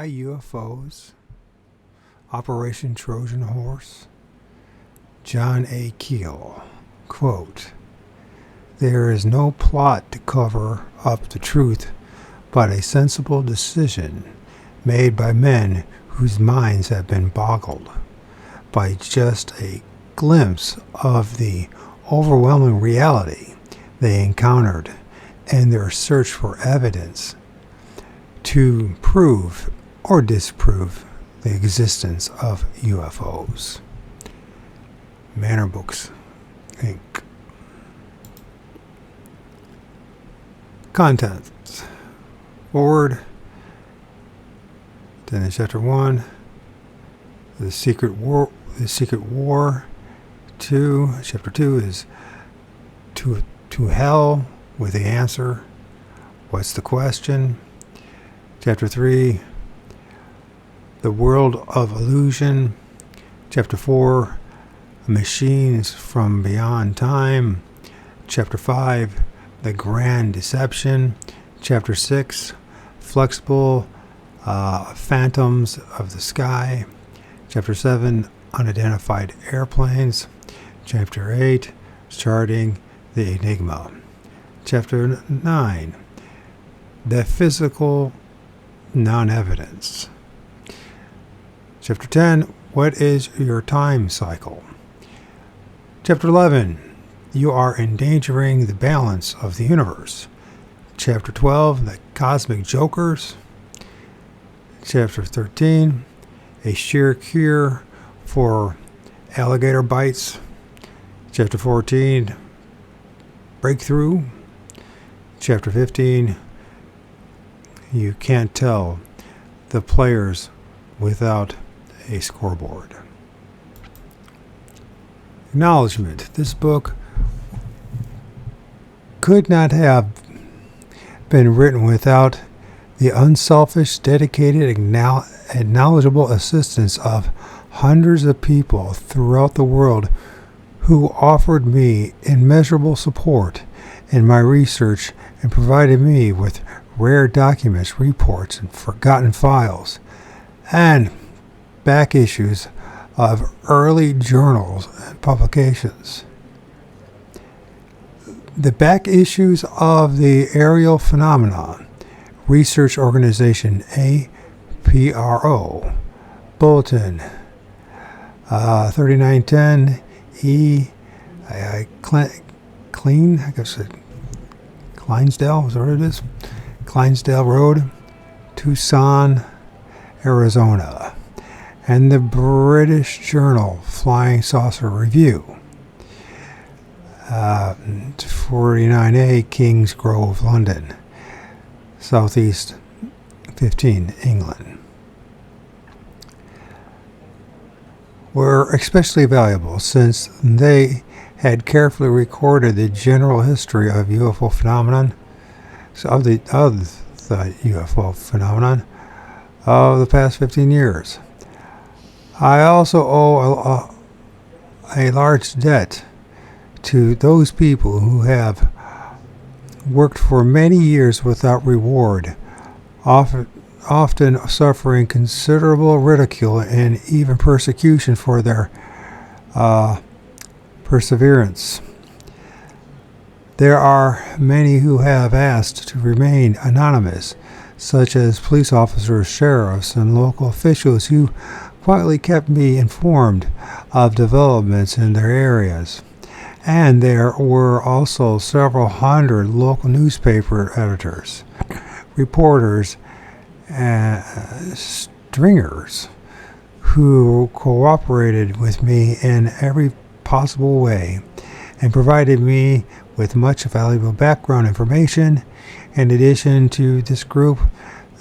UFOs, Operation Trojan Horse, John A. Keel. Quote, "There is no plot to cover up the truth, but a sensible decision made by men whose minds have been boggled by just a glimpse of the overwhelming reality they encountered in their search for evidence to prove or disprove the existence of UFOs." Manor Books, Inc. Contents. Forward. Then in Chapter 1, The Secret War. Chapter 2 is to Hell with the Answer. What's the question? Chapter 3, The World of Illusion. Chapter 4, Machines from Beyond Time. Chapter 5, The Grand Deception. Chapter 6, Flexible Phantoms of the Sky. Chapter 7, Unidentified Airplanes. Chapter 8, Charting the Enigma. Chapter 9, The Physical Non-Evidence. Chapter 10, What is your time cycle? Chapter 11, You are endangering the balance of the universe. Chapter 12, The Cosmic Jokers. Chapter 13, A Sheer Cure for Alligator Bites. Chapter 14, Breakthrough. Chapter 15, You Can't Tell the Players Without a Scoreboard. Acknowledgement. This book could not have been written without the unselfish, dedicated, and knowledgeable assistance of hundreds of people throughout the world who offered me immeasurable support in my research and provided me with rare documents, reports, and forgotten files, and back issues of early journals and publications. The back issues of the Aerial Phenomenon Research Organization, APRO, Bulletin 3910 Clydesdale, is that what it is? Clydesdale Road, Tucson, Arizona. And the British Journal Flying Saucer Review, 49A Kings Grove, London, Southeast 15, England, were especially valuable since they had carefully recorded the general history of UFO phenomenon, of the UFO phenomenon of the past 15 years. I also owe a large debt to those people who have worked for many years without reward, often suffering considerable ridicule and even persecution for their perseverance. There are many who have asked to remain anonymous, such as police officers, sheriffs, and local officials who quietly kept me informed of developments in their areas. And there were also several hundred local newspaper editors, reporters, and stringers who cooperated with me in every possible way and provided me with much valuable background information. In addition to this group,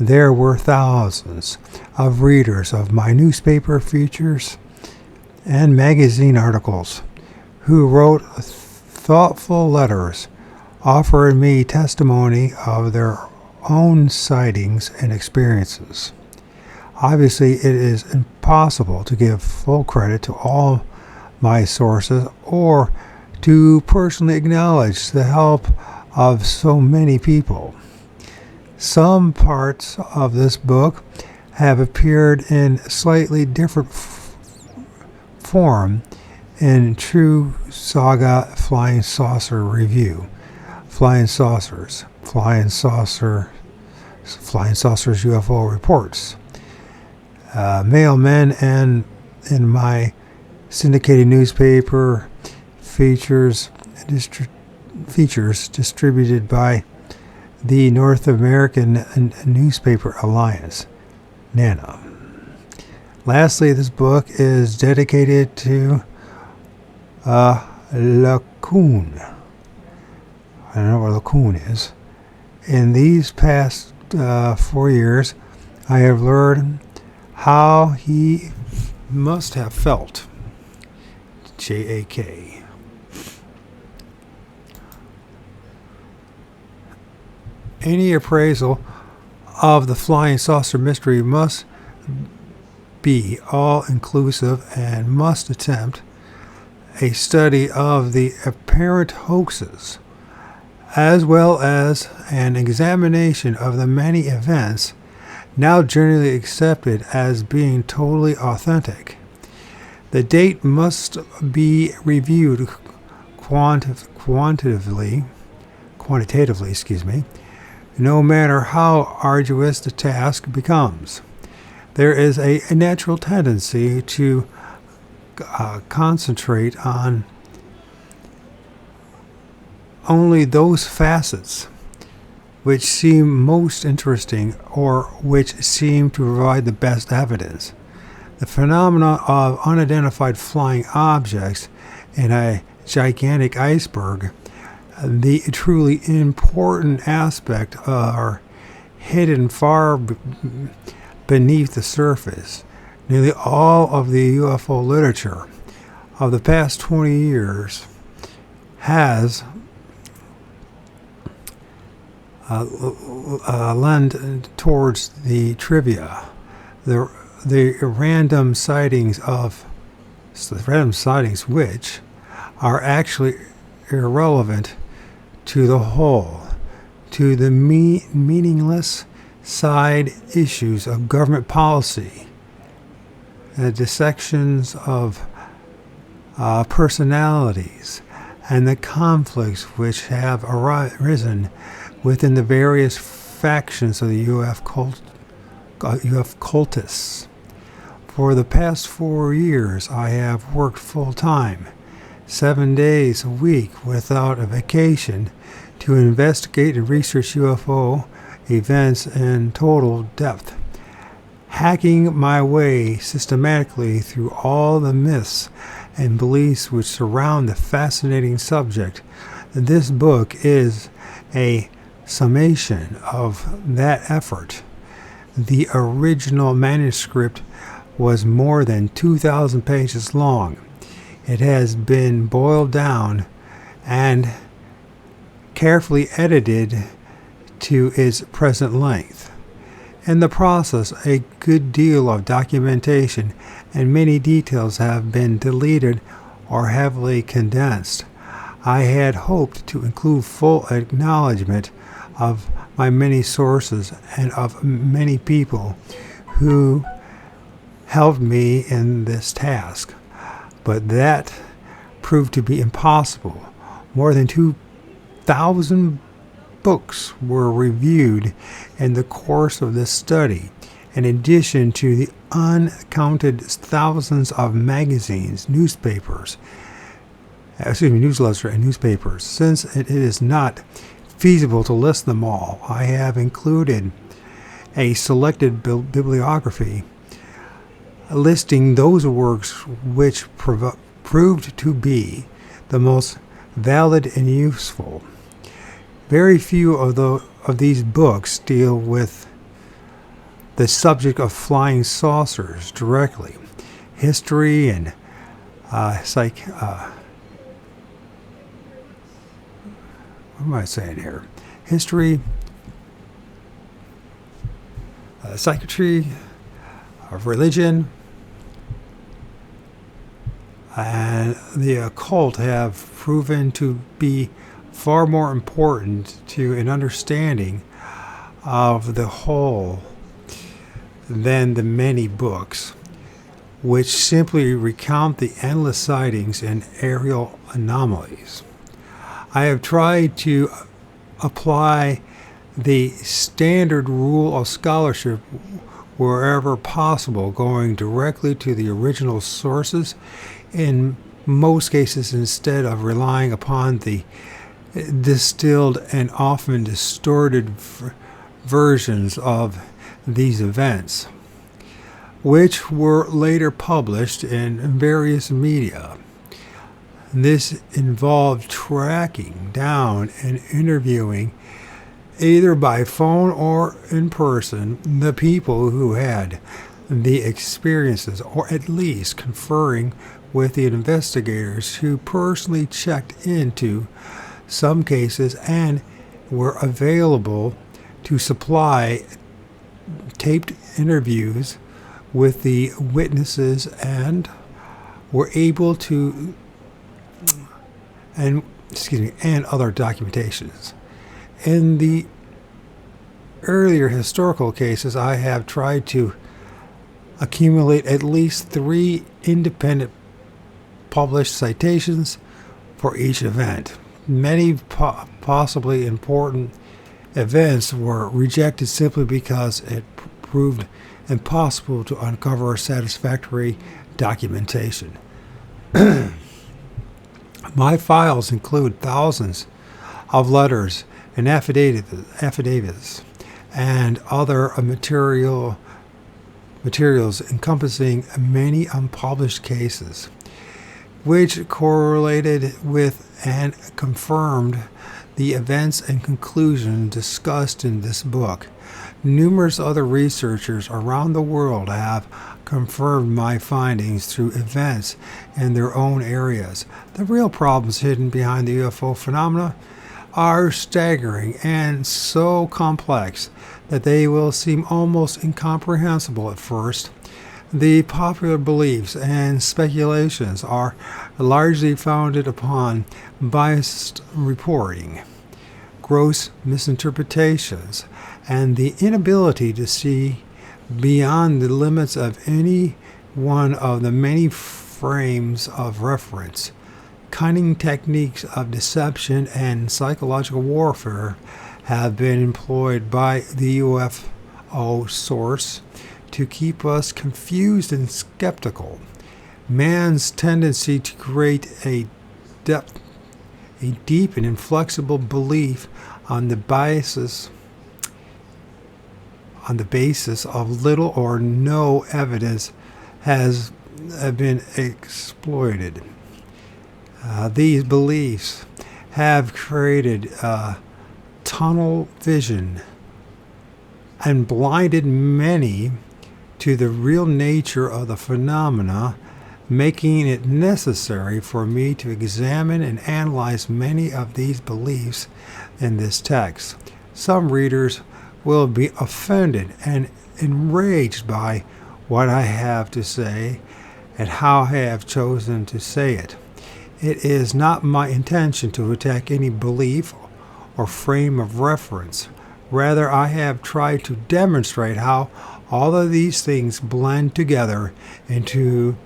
there were thousands of readers of my newspaper features and magazine articles who wrote thoughtful letters offering me testimony of their own sightings and experiences. Obviously, it is impossible to give full credit to all my sources or to personally acknowledge the help of so many people. Some parts of this book have appeared in slightly different form in True Saga Flying Saucer Review. Flying Saucers UFO Reports. Mailmen and in my syndicated newspaper features distributed by the North American Newspaper Alliance, NANA. Lastly, this book is dedicated to Lacoon. I don't know what Lacoon is. In these past 4 years, I have learned how he must have felt. J.A.K. Any appraisal of the flying saucer mystery must be all-inclusive and must attempt a study of the apparent hoaxes, as well as an examination of the many events now generally accepted as being totally authentic. The date must be reviewed quantitatively, no matter how arduous the task becomes. There is a natural tendency to concentrate on only those facets which seem most interesting or which seem to provide the best evidence. The phenomena of unidentified flying objects in a gigantic iceberg, the truly important aspect, are hidden far beneath the surface. Nearly all of the UFO literature of the past 20 years has lend towards the trivia, the random sightings which are actually irrelevant to the whole, to the meaningless side issues of government policy, the dissections of personalities, and the conflicts which have arisen within the various factions of the UF cultists. For the past 4 years, I have worked full-time, 7 days a week without a vacation, to investigate and research UFO events in total depth, hacking my way systematically through all the myths and beliefs which surround the fascinating subject. This book is a summation of that effort. The original manuscript was more than 2,000 pages long. It has been boiled down and carefully edited to its present length. In the process, a good deal of documentation and many details have been deleted or heavily condensed. I had hoped to include full acknowledgement of my many sources and of many people who helped me in this task, but that proved to be impossible. More than 2,000 books were reviewed in the course of this study, in addition to the uncounted thousands of magazines, newsletters, and newspapers. Since it is not feasible to list them all, I have included a selected bibliography listing those works which proved to be the most valid and useful. Very few of these books deal with the subject of flying saucers directly. History and what am I saying here? History, psychiatry, of religion, and the occult have proven to be far more important to an understanding of the whole than the many books which simply recount the endless sightings and aerial anomalies. I have tried to apply the standard rule of scholarship wherever possible, going directly to the original sources, in most cases instead of relying upon the distilled and often distorted versions of these events, which were later published in various media. This involved tracking down and interviewing, either by phone or in person, the people who had the experiences, or at least conferring with the investigators who personally checked into some cases and were available to supply taped interviews with the witnesses and were able to and other documentations. In the earlier historical cases, I have tried to accumulate at least 3 independent published citations for each event. Many possibly important events were rejected simply because it proved impossible to uncover satisfactory documentation. My files include thousands of letters and affidavits and other materials encompassing many unpublished cases, which correlated with and confirmed the events and conclusions discussed in this book. Numerous other researchers around the world have confirmed my findings through events in their own areas. The real problems hidden behind the UFO phenomena are staggering and so complex that they will seem almost incomprehensible at first. The popular beliefs and speculations are largely founded upon biased reporting, gross misinterpretations, and the inability to see beyond the limits of any one of the many frames of reference. Cunning techniques of deception and psychological warfare have been employed by the UFO source to keep us confused and skeptical. Man's tendency to create a deep and inflexible belief on the basis of little or no evidence has been exploited. These beliefs have created tunnel vision and blinded many to the real nature of the phenomena, making it necessary for me to examine and analyze many of these beliefs in this text. Some readers will be offended and enraged by what I have to say and how I have chosen to say it. It is not my intention to attack any belief or frame of reference. Rather, I have tried to demonstrate how all of these things blend together into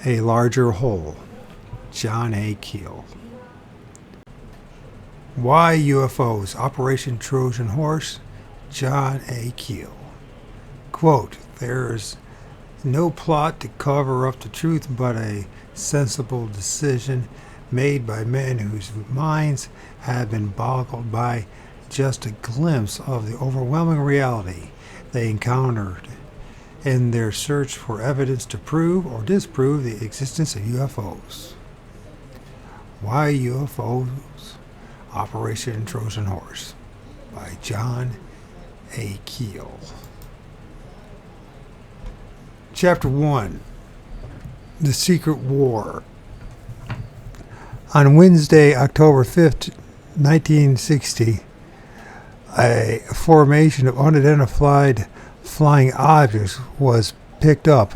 a larger whole. John A. Keel. Why UFOs? Operation Trojan Horse. John A. Keel. Quote, "There's no plot to cover up the truth, but a sensible decision made by men whose minds have been boggled by just a glimpse of the overwhelming reality they encountered in their search for evidence to prove or disprove the existence of UFOs." Why UFOs? Operation Trojan Horse by John A. Keel. Chapter 1. The Secret War. On Wednesday, October 5th, 1960, a formation of unidentified flying objects was picked up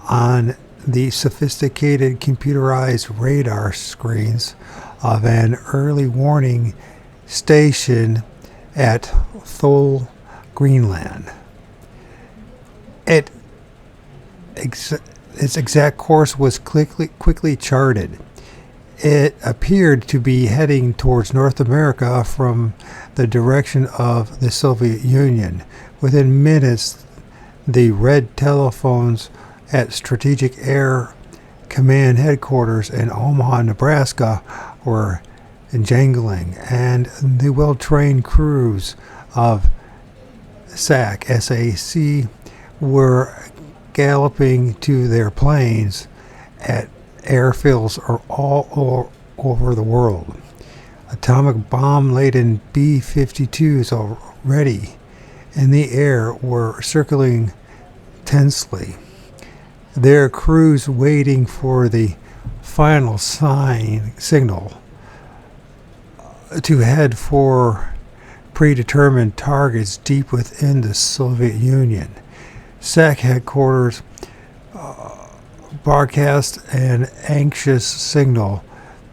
on the sophisticated computerized radar screens of an early warning station at Thule, Greenland. It its exact course was quickly charted. It appeared to be heading towards North America from the direction of the Soviet Union. Within minutes, the red telephones at Strategic Air Command Headquarters in Omaha, Nebraska were jangling, and the well-trained crews of SAC were galloping to their planes at airfields all over the world. Atomic bomb-laden B-52s already in the air were circling tensely, their crews waiting for the final signal to head for predetermined targets deep within the Soviet Union. SAC headquarters broadcast an anxious signal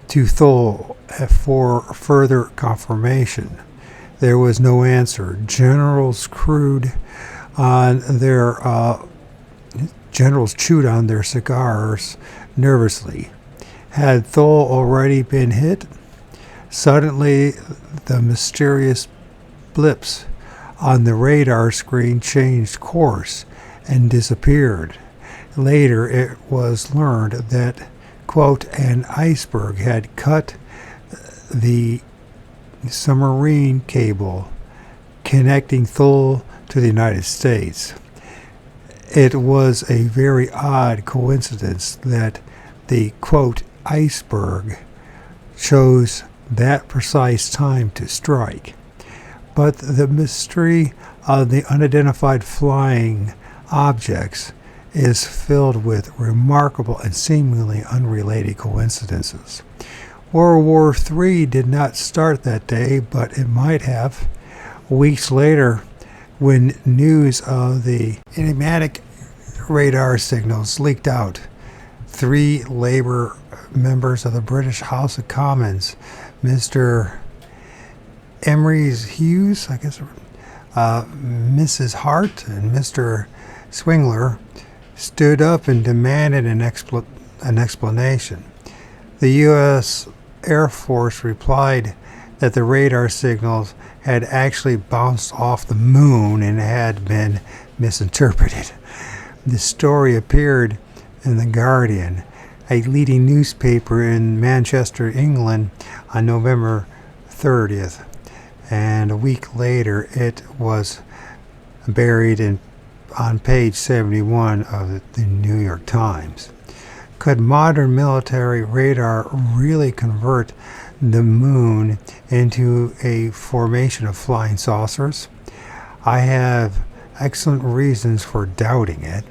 to Thule for further confirmation. There was no answer. Generals chewed on their cigars nervously. Had Thule already been hit? Suddenly, the mysterious blips on the radar screen changed course and disappeared. Later, it was learned that, quote, an iceberg had cut the submarine cable connecting Thule to the United States. It was a very odd coincidence that the, quote, iceberg chose that precise time to strike. But the mystery of the unidentified flying objects is filled with remarkable and seemingly unrelated coincidences. World War III did not start that day, but it might have. Weeks later, when news of the enigmatic radar signals leaked out, 3 Labour members of the British House of Commons, Mr. Emery Hughes, Mrs. Hart, and Mr. Swingler, stood up and demanded an explanation. The U.S. Air Force replied that the radar signals had actually bounced off the moon and had been misinterpreted. The story appeared in The Guardian, a leading newspaper in Manchester, England, on November 30th, and a week later it was buried on page 71 of the New York Times. Could modern military radar really convert the moon into a formation of flying saucers? I have excellent reasons for doubting it.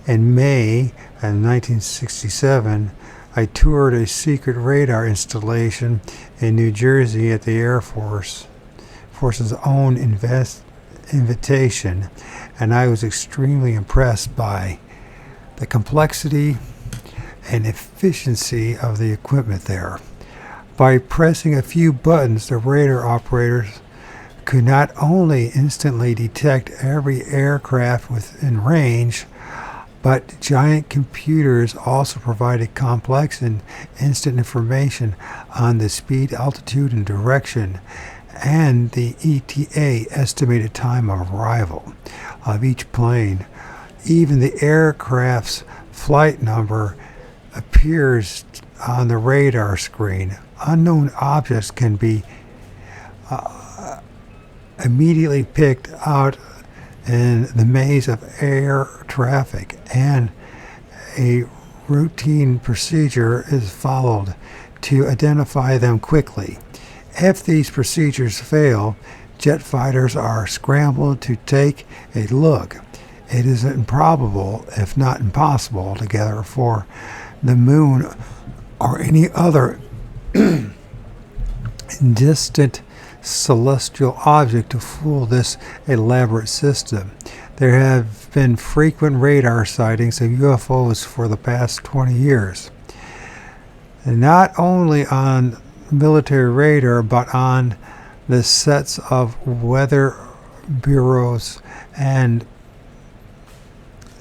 In May of 1967, I toured a secret radar installation in New Jersey at the Air Force's own invitation, and I was extremely impressed by the complexity and efficiency of the equipment there. By pressing a few buttons, the radar operators could not only instantly detect every aircraft within range, but giant computers also provided complex and instant information on the speed, altitude, and direction, and the ETA, estimated time of arrival, of each plane. Even the aircraft's flight number appears on the radar screen. Unknown objects can be immediately picked out in the maze of air traffic, and a routine procedure is followed to identify them quickly. If these procedures fail, jet fighters are scrambled to take a look. It is improbable, if not impossible altogether, for the moon or any other distant celestial object to fool this elaborate system. There have been frequent radar sightings of UFOs for the past 20 years. And not only on military radar, but on the sets of weather bureaus and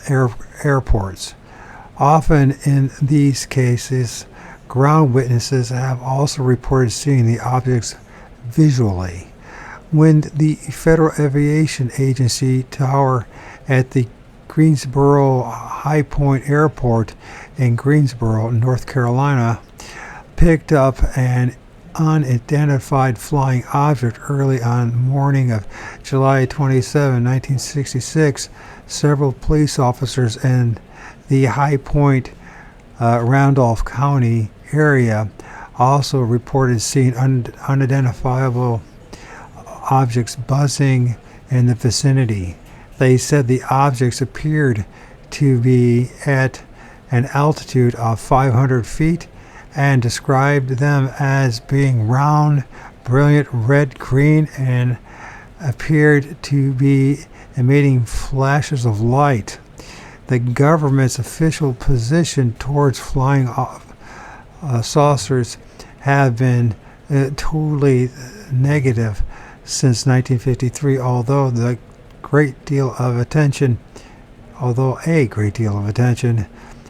airports. Often in these cases, ground witnesses have also reported seeing the objects visually. When the Federal Aviation Agency tower at the Greensboro High Point Airport in Greensboro, North Carolina, picked up an unidentified flying object early on morning of July 27, 1966, several police officers in the High Point, Randolph County area also reported seeing unidentifiable objects buzzing in the vicinity. They said the objects appeared to be at an altitude of 500 feet and described them as being round, brilliant red-green, and appeared to be emitting flashes of light. The government's official position towards flying saucers have been totally negative since 1953, although a great deal of attention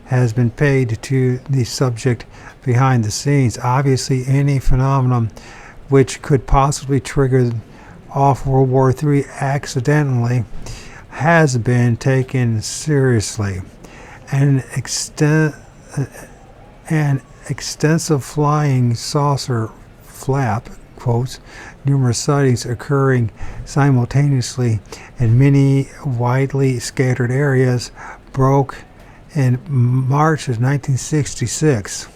has been paid to the subject behind the scenes. Obviously, any phenomenon which could possibly trigger off World War III accidentally has been taken seriously. An extensive flying saucer flap, quotes, numerous sightings occurring simultaneously in many widely scattered areas, broke in March of 1966.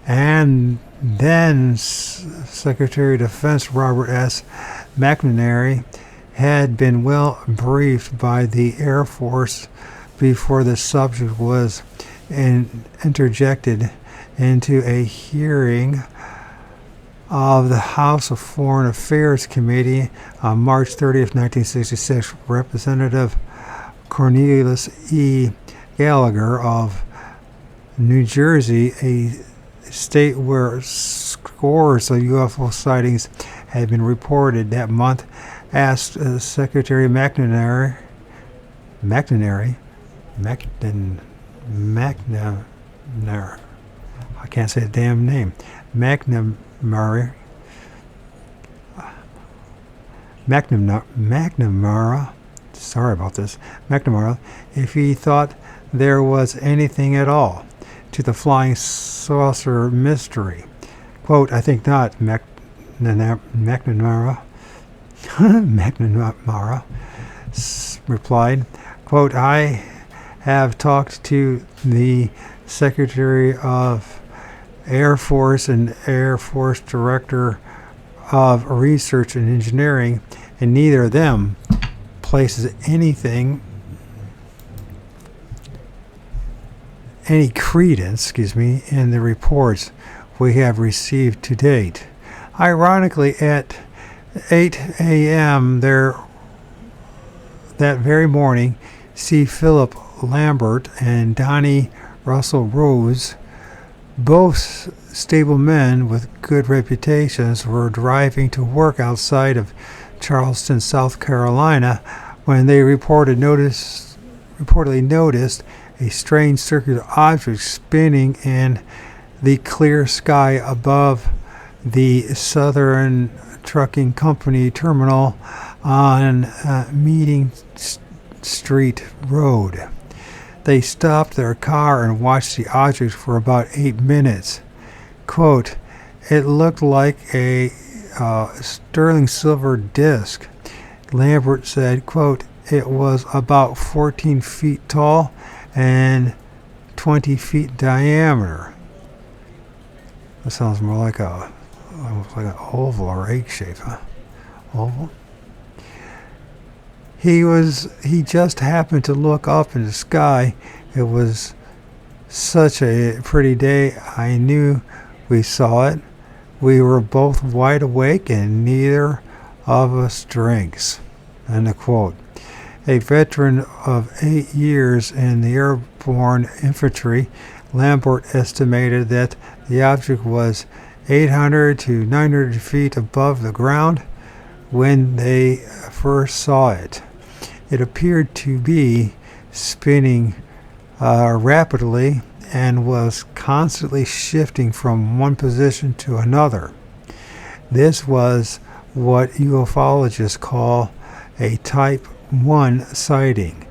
And then Secretary of Defense Robert S. McNamara had been well briefed by the Air Force before the subject was interjected into a hearing of the House of Foreign Affairs Committee on March 30th, 1966. Representative Cornelius E. Gallagher of New Jersey, a state where scores of UFO sightings had been reported that month, asked Secretary McNamara, I can't say the damn name, McNamara, sorry about this, McNamara, if he thought there was anything at all to the flying saucer mystery. Quote, I think not, McNamara replied. Quote, I have talked to the Secretary of Air Force and Air Force Director of Research and Engineering, and neither of them places any credence, in the reports we have received to date. Ironically, at 8 a.m. that very morning, C. Philip Lambert and Donnie Russell Rose, both stable men with good reputations, were driving to work outside of Charleston, South Carolina, when they reportedly noticed a strange circular object spinning in the clear sky above the Southern Trucking Company terminal on Meeting Street Road. They stopped their car and watched the object for about 8 minutes. Quote, it looked like a sterling silver disc. Lambert said, quote, it was about 14 feet tall and 20 feet diameter. That sounds more like almost like an oval or egg shape, huh? Oval. He just happened to look up in the sky. It was such a pretty day. I knew we saw it. We were both wide awake and neither of us drinks. End of quote. A veteran of 8 years in the airborne infantry, Lambert estimated that the object was 800 to 900 feet above the ground when they first saw it. It appeared to be spinning rapidly and was constantly shifting from one position to another. This was what ufologists call a Type 1 sighting,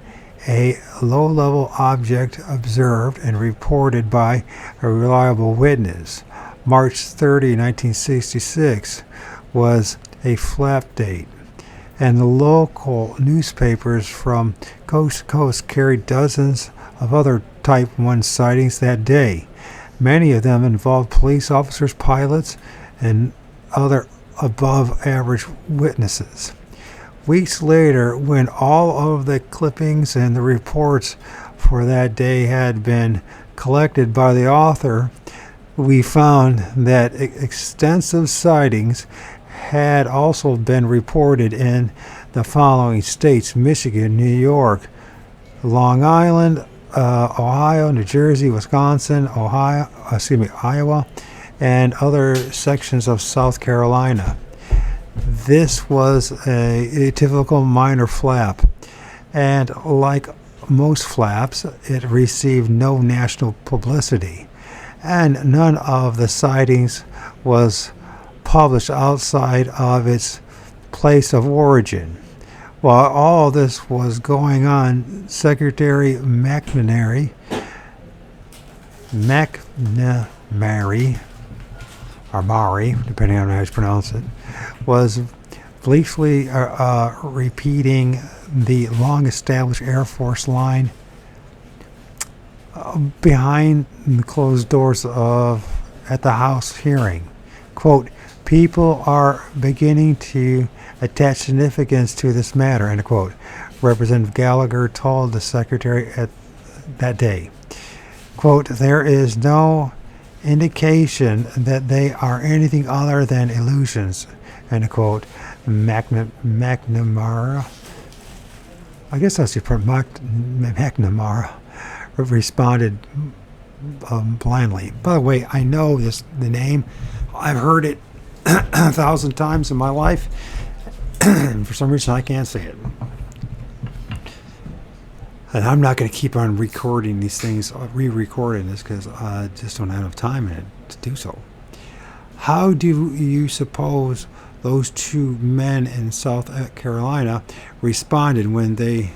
a low-level object observed and reported by a reliable witness. March 30, 1966 was a flap date, and the local newspapers from coast to coast carried dozens of other Type 1 sightings that day. Many of them involved police officers, pilots, and other above-average witnesses. Weeks later, when all of the clippings and the reports for that day had been collected by the author, we found that extensive sightings had also been reported in the following states: Michigan, New York, Long Island, Ohio, New Jersey, Wisconsin, Iowa, and other sections of South Carolina. This was a typical minor flap, and like most flaps, it received no national publicity, and none of the sightings was published outside of its place of origin. While all this was going on, Secretary McNamara, or Mari, depending on how you pronounce it, was bleakly repeating the long-established Air Force line behind the closed doors at the House hearing. Quote, "People are beginning to attach significance to this matter," end quote, Representative Gallagher told the Secretary at that day. Quote, "There is no indication that they are anything other than illusions," end quote. McNamara, I guess that's your McNamara, responded blandly. By the way, I know the name. I've heard it 1,000 times in my life, and for some reason I can't say it. And I'm not going to keep on recording these things, re-recording this, because I just don't have enough time in it to do so. How do you suppose those two men in South Carolina responded when they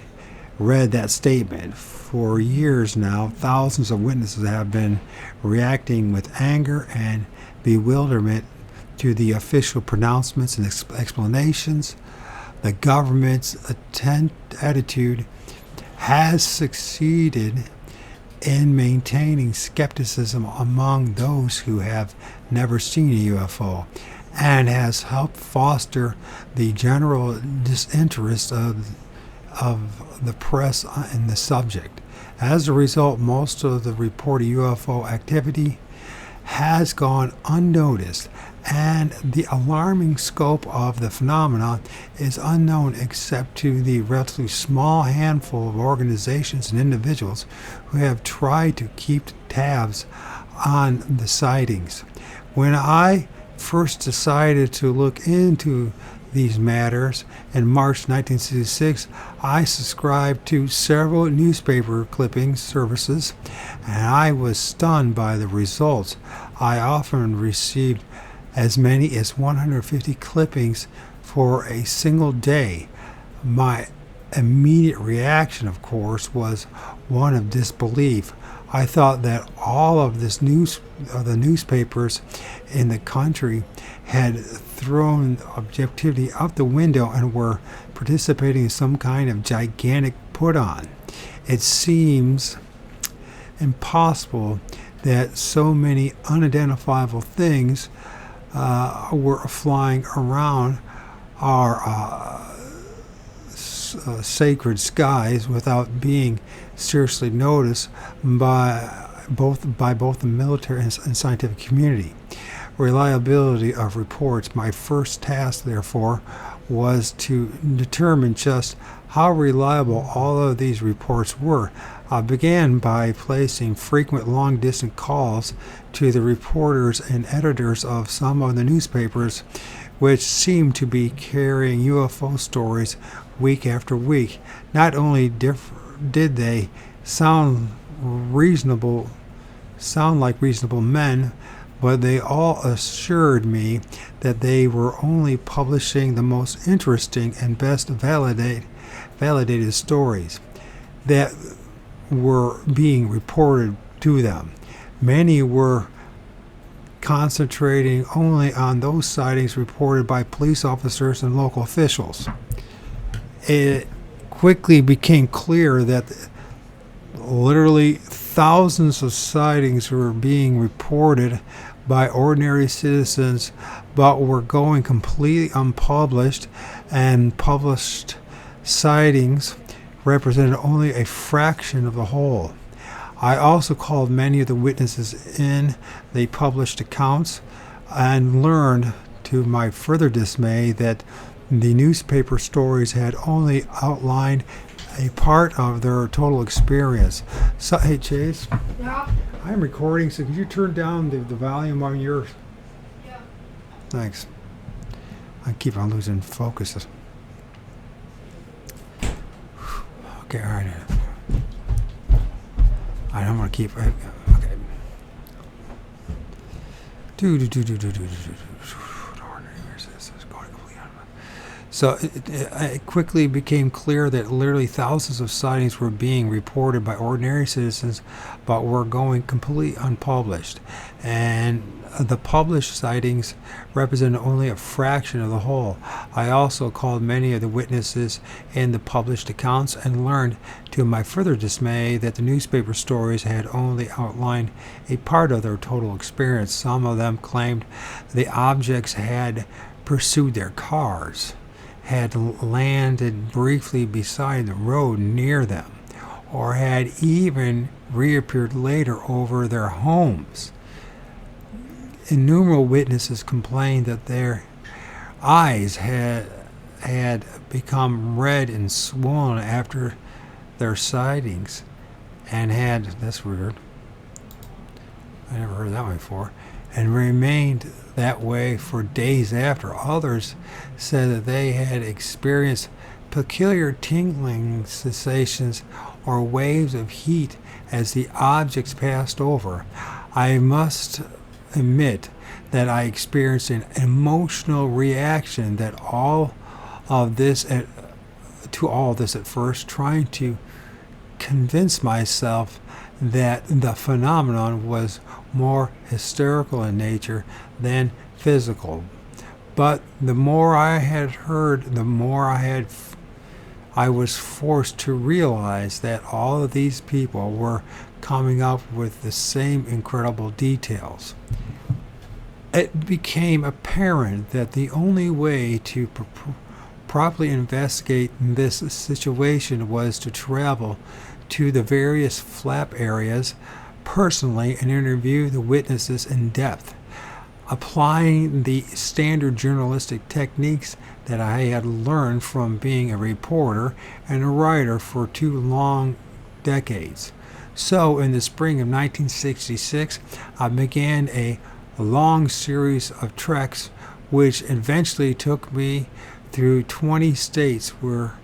read that statement? For years now, thousands of witnesses have been reacting with anger and bewilderment to the official pronouncements and explanations. The government's attitude has succeeded in maintaining skepticism among those who have never seen a UFO, and has helped foster the general disinterest of the press in the subject. As a result, most of the reported UFO activity has gone unnoticed, and the alarming scope of the phenomena is unknown except to the relatively small handful of organizations and individuals who have tried to keep tabs on the sightings. When I first decided to look into these matters in March 1966, I subscribed to several newspaper clipping services, and I was stunned by the results. I often received as many as 150 clippings for a single day. My immediate reaction, of course, was one of disbelief. I thought that all of the newspapers in the country had thrown objectivity out the window and were participating in some kind of gigantic put-on. It seems impossible that so many unidentifiable things were flying around our sacred skies without being seriously noticed by both the military and scientific community. Reliability of reports. My first task, therefore, was to determine just how reliable all of these reports were. I began by placing frequent long-distance calls to the reporters and editors of some of the newspapers which seemed to be carrying UFO stories week after week. Not only did they sound like reasonable men, but they all assured me that they were only publishing the most interesting and best validated stories that were being reported to them. Many were concentrating only on those sightings reported by police officers and local officials. It quickly became clear that literally thousands of sightings were being reported by ordinary citizens, but were going completely unpublished, and published sightings represented only a fraction of the whole. I also called many of the witnesses in the published accounts and learned, to my further dismay, that the newspaper stories had only outlined a part of their total experience. So, hey, Chase. Yeah. I'm recording, so could you turn down the volume on yours? Yeah. Thanks. I keep on losing focus. Okay, all right. I don't want to keep. Okay. So it quickly became clear that literally thousands of sightings were being reported by ordinary citizens, but were going completely unpublished. And the published sightings represented only a fraction of the whole. I also called many of the witnesses in the published accounts and learned, to my further dismay, that the newspaper stories had only outlined a part of their total experience. Some of them claimed the objects had pursued their cars, had landed briefly beside the road near them, or had even reappeared later over their homes. Innumerable witnesses complained that their eyes had become red and swollen after their sightings, and that's weird, I never heard that one before, and remained that way for days after. Others said that they had experienced peculiar tingling sensations or waves of heat as the objects passed over. I must admit that I experienced an emotional reaction to all of this at first, trying to convince myself that the phenomenon was more hysterical in nature than physical. But the more I had heard, the more I was forced to realize that all of these people were coming up with the same incredible details. It became apparent that the only way to properly investigate this situation was to travel to the various flap areas personally and interview the witnesses in depth, applying the standard journalistic techniques that I had learned from being a reporter and a writer for 2 long decades. So in the spring of 1966, I began a long series of treks which eventually took me through 20 states, where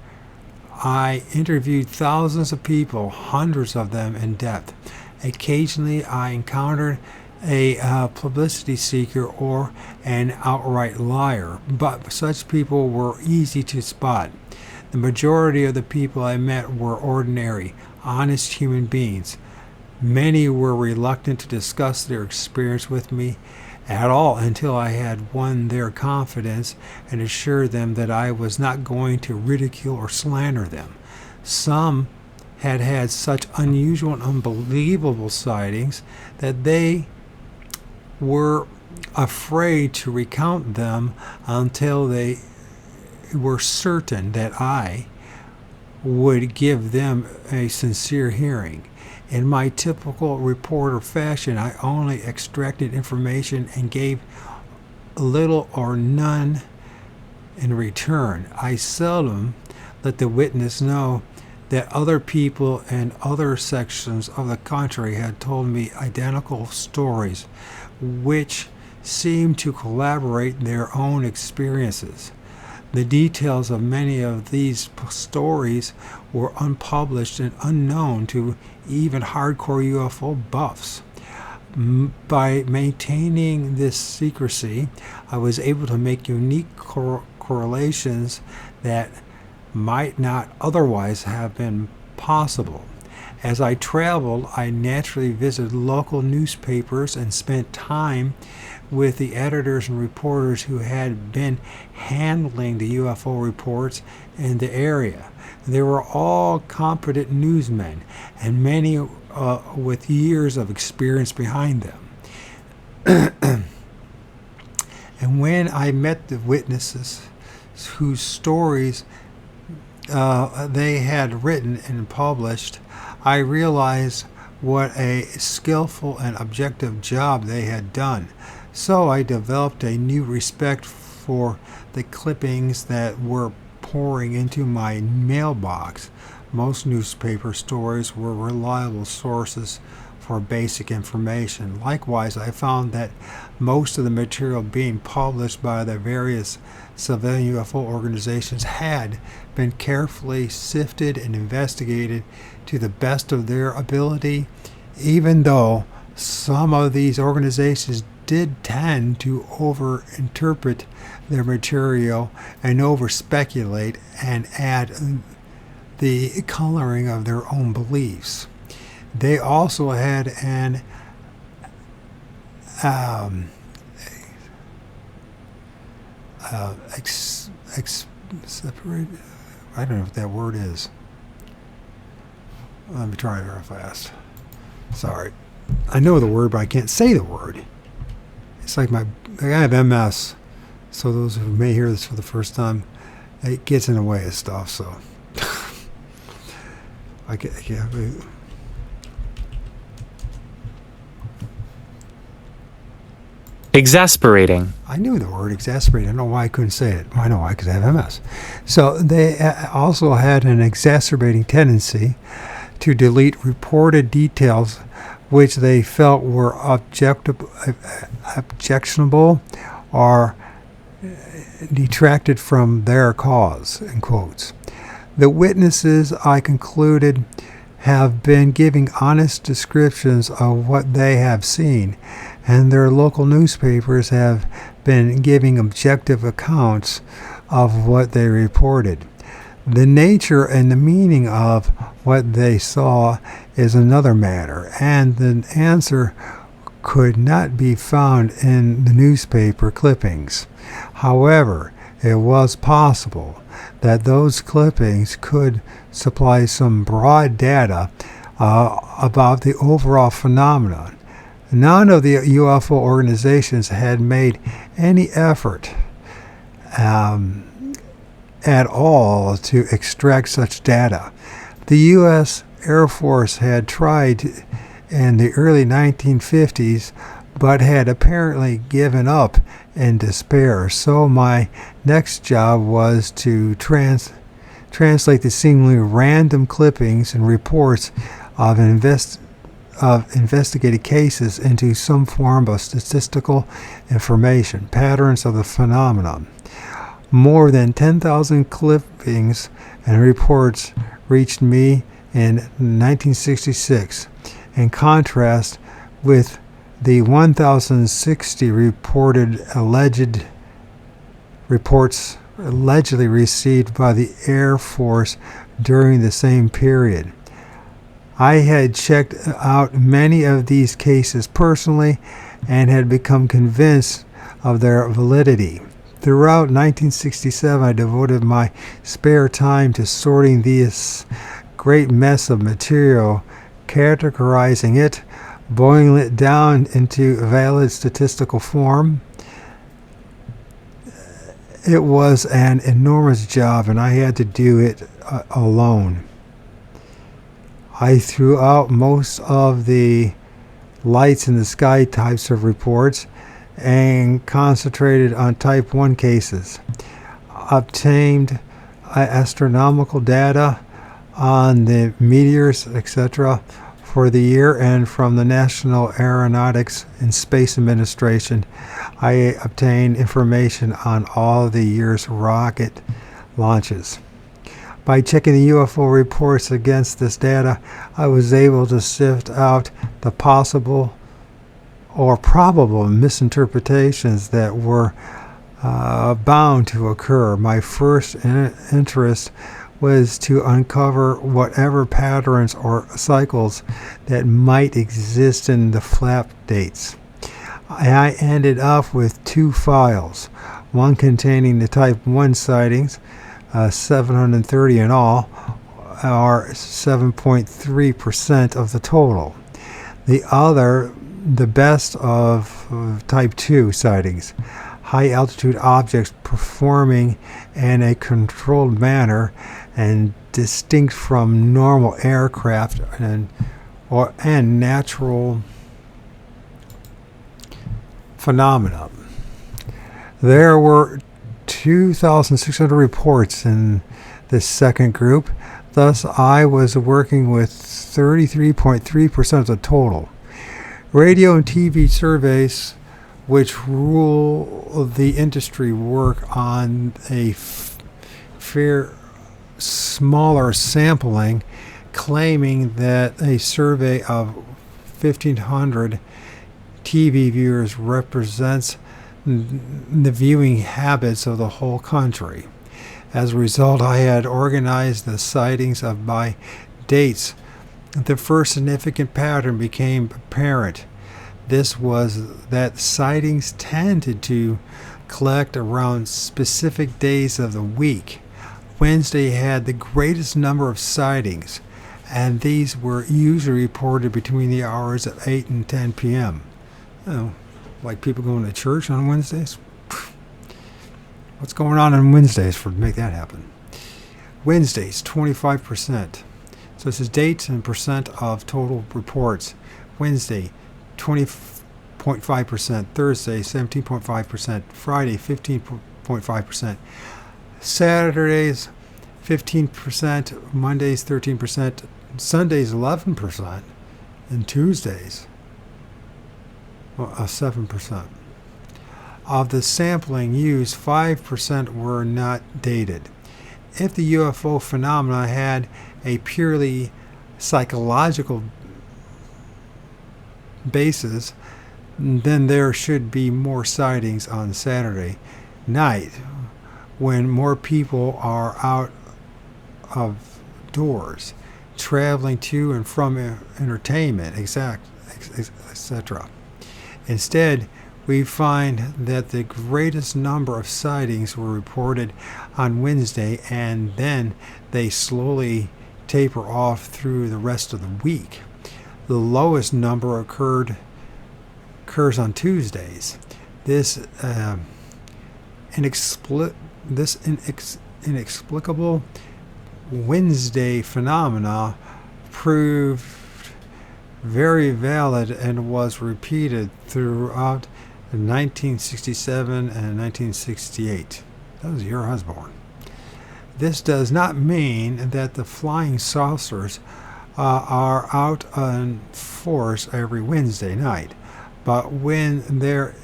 I interviewed thousands of people, hundreds of them in depth. Occasionally I encountered a publicity seeker or an outright liar, but such people were easy to spot. The majority of the people I met were ordinary, honest human beings. Many were reluctant to discuss their experience with me at all until I had won their confidence and assured them that I was not going to ridicule or slander them. Some had had such unusual and unbelievable sightings that they were afraid to recount them until they were certain that I would give them a sincere hearing. In my typical reporter fashion, I only extracted information and gave little or none in return. I seldom let the witness know that other people in other sections of the country had told me identical stories, which seemed to corroborate their own experiences. The details of many of these stories were unpublished and unknown to even hardcore UFO buffs. By maintaining this secrecy, I was able to make unique correlations that might not otherwise have been possible. As I traveled, I naturally visited local newspapers and spent time with the editors and reporters who had been handling the UFO reports in the area. They were all competent newsmen, and many with years of experience behind them. And when I met the witnesses whose stories they had written and published, I realized what a skillful and objective job they had done. So I developed a new respect for the clippings that were pouring into my mailbox. Most newspaper stories were reliable sources for basic information. Likewise, I found that most of the material being published by the various civilian UFO organizations had been carefully sifted and investigated to the best of their ability, even though some of these organizations did tend to overinterpret their material and over-speculate and add the coloring of their own beliefs. They also had an separate. I don't know what that word is. Let me try it real fast. Sorry. I know the word, but I can't say the word. It's like I have MS, so those who may hear this for the first time, it gets in the way of stuff, so. I can't. Exasperating. I knew the word exasperating. I don't know why I couldn't say it. I know why, because I have MS. So they also had an exacerbating tendency to delete reported details which they felt were objectionable or detracted from their cause, in quotes. The witnesses, I concluded, have been giving honest descriptions of what they have seen, and their local newspapers have been giving objective accounts of what they reported. The nature and the meaning of what they saw is another matter, and the answer could not be found in the newspaper clippings. However, it was possible that those clippings could supply some broad data about the overall phenomenon. None of the UFO organizations had made any effort at all to extract such data. The U.S. Air Force had tried in the early 1950s, but had apparently given up in despair. So my next job was to translate the seemingly random clippings and reports of investigated cases into some form of statistical information, patterns of the phenomenon. More than 10,000 clippings and reports reached me in 1966, in contrast with the 1,060 reports allegedly received by the Air Force during the same period. I had checked out many of these cases personally and had become convinced of their validity. Throughout 1967, I devoted my spare time to sorting this great mess of material, categorizing it, boiling it down into valid statistical form. It was an enormous job, and I had to do it alone. I threw out most of the lights in the sky types of reports and concentrated on type 1 cases. Obtained astronomical data on the meteors, etc., for the year, and from the National Aeronautics and Space Administration, I obtained information on all the year's rocket launches. By checking the UFO reports against this data, I was able to sift out the possible or probable misinterpretations that were bound to occur. My first interest was to uncover whatever patterns or cycles that might exist in the flap dates. I ended up with 2 files, one containing the Type 1 sightings, 730 in all, or 7.3% of the total. The other, the best of Type 2 sightings, high-altitude objects performing in a controlled manner and distinct from normal aircraft and natural phenomena. There were 2,600 reports in this second group. Thus, I was working with 33.3% of the total. Radio and TV surveys, which rule the industry, work on a fair smaller sampling, claiming that a survey of 1,500 TV viewers represents the viewing habits of the whole country. As a result, I had organized the sightings by dates. The first significant pattern became apparent. This was that sightings tended to collect around specific days of the week. Wednesday had the greatest number of sightings, and these were usually reported between the hours of 8 and 10 p.m. Oh, like people going to church on Wednesdays? What's going on Wednesdays to make that happen? Wednesdays, 25%. So this is dates and percent of total reports. Wednesday, 20.5%. Thursday, 17.5%. Friday, 15.5%. Saturdays, 15%. Mondays, 13%. Sundays, 11%. And Tuesdays, 7%. Of the sampling used, 5% were not dated. If the UFO phenomena had a purely psychological basis, then there should be more sightings on Saturday night when more people are out of doors, traveling to and from entertainment, etc. Instead, we find that the greatest number of sightings were reported on Wednesday, and then they slowly taper off through the rest of the week. The lowest number occurs on Tuesdays. This inexplicable Wednesday phenomena proved very valid and was repeated throughout 1967 and 1968. That was your husband. This does not mean that the flying saucers are out on force every Wednesday night, but when there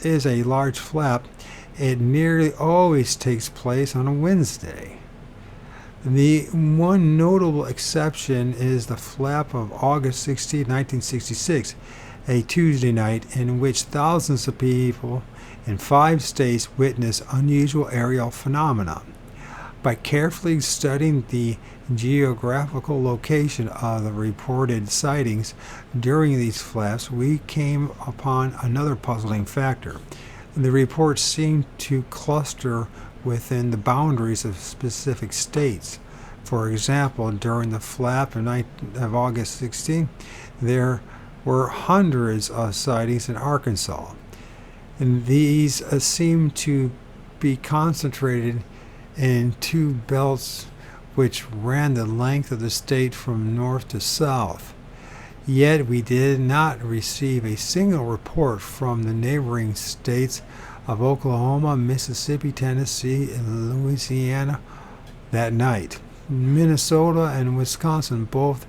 is a large flap, it nearly always takes place on a Wednesday. The one notable exception is the flap of August 16, 1966, a Tuesday night in which thousands of people in 5 states witnessed unusual aerial phenomena. By carefully studying the geographical location of the reported sightings during these flaps, we came upon another puzzling factor. The reports seemed to cluster within the boundaries of specific states. For example, during the flap of August 16, there were hundreds of sightings in Arkansas. And these seem to be concentrated in 2 belts which ran the length of the state from north to south. Yet we did not receive a single report from the neighboring states of Oklahoma, Mississippi, Tennessee, and Louisiana that night. Minnesota and Wisconsin both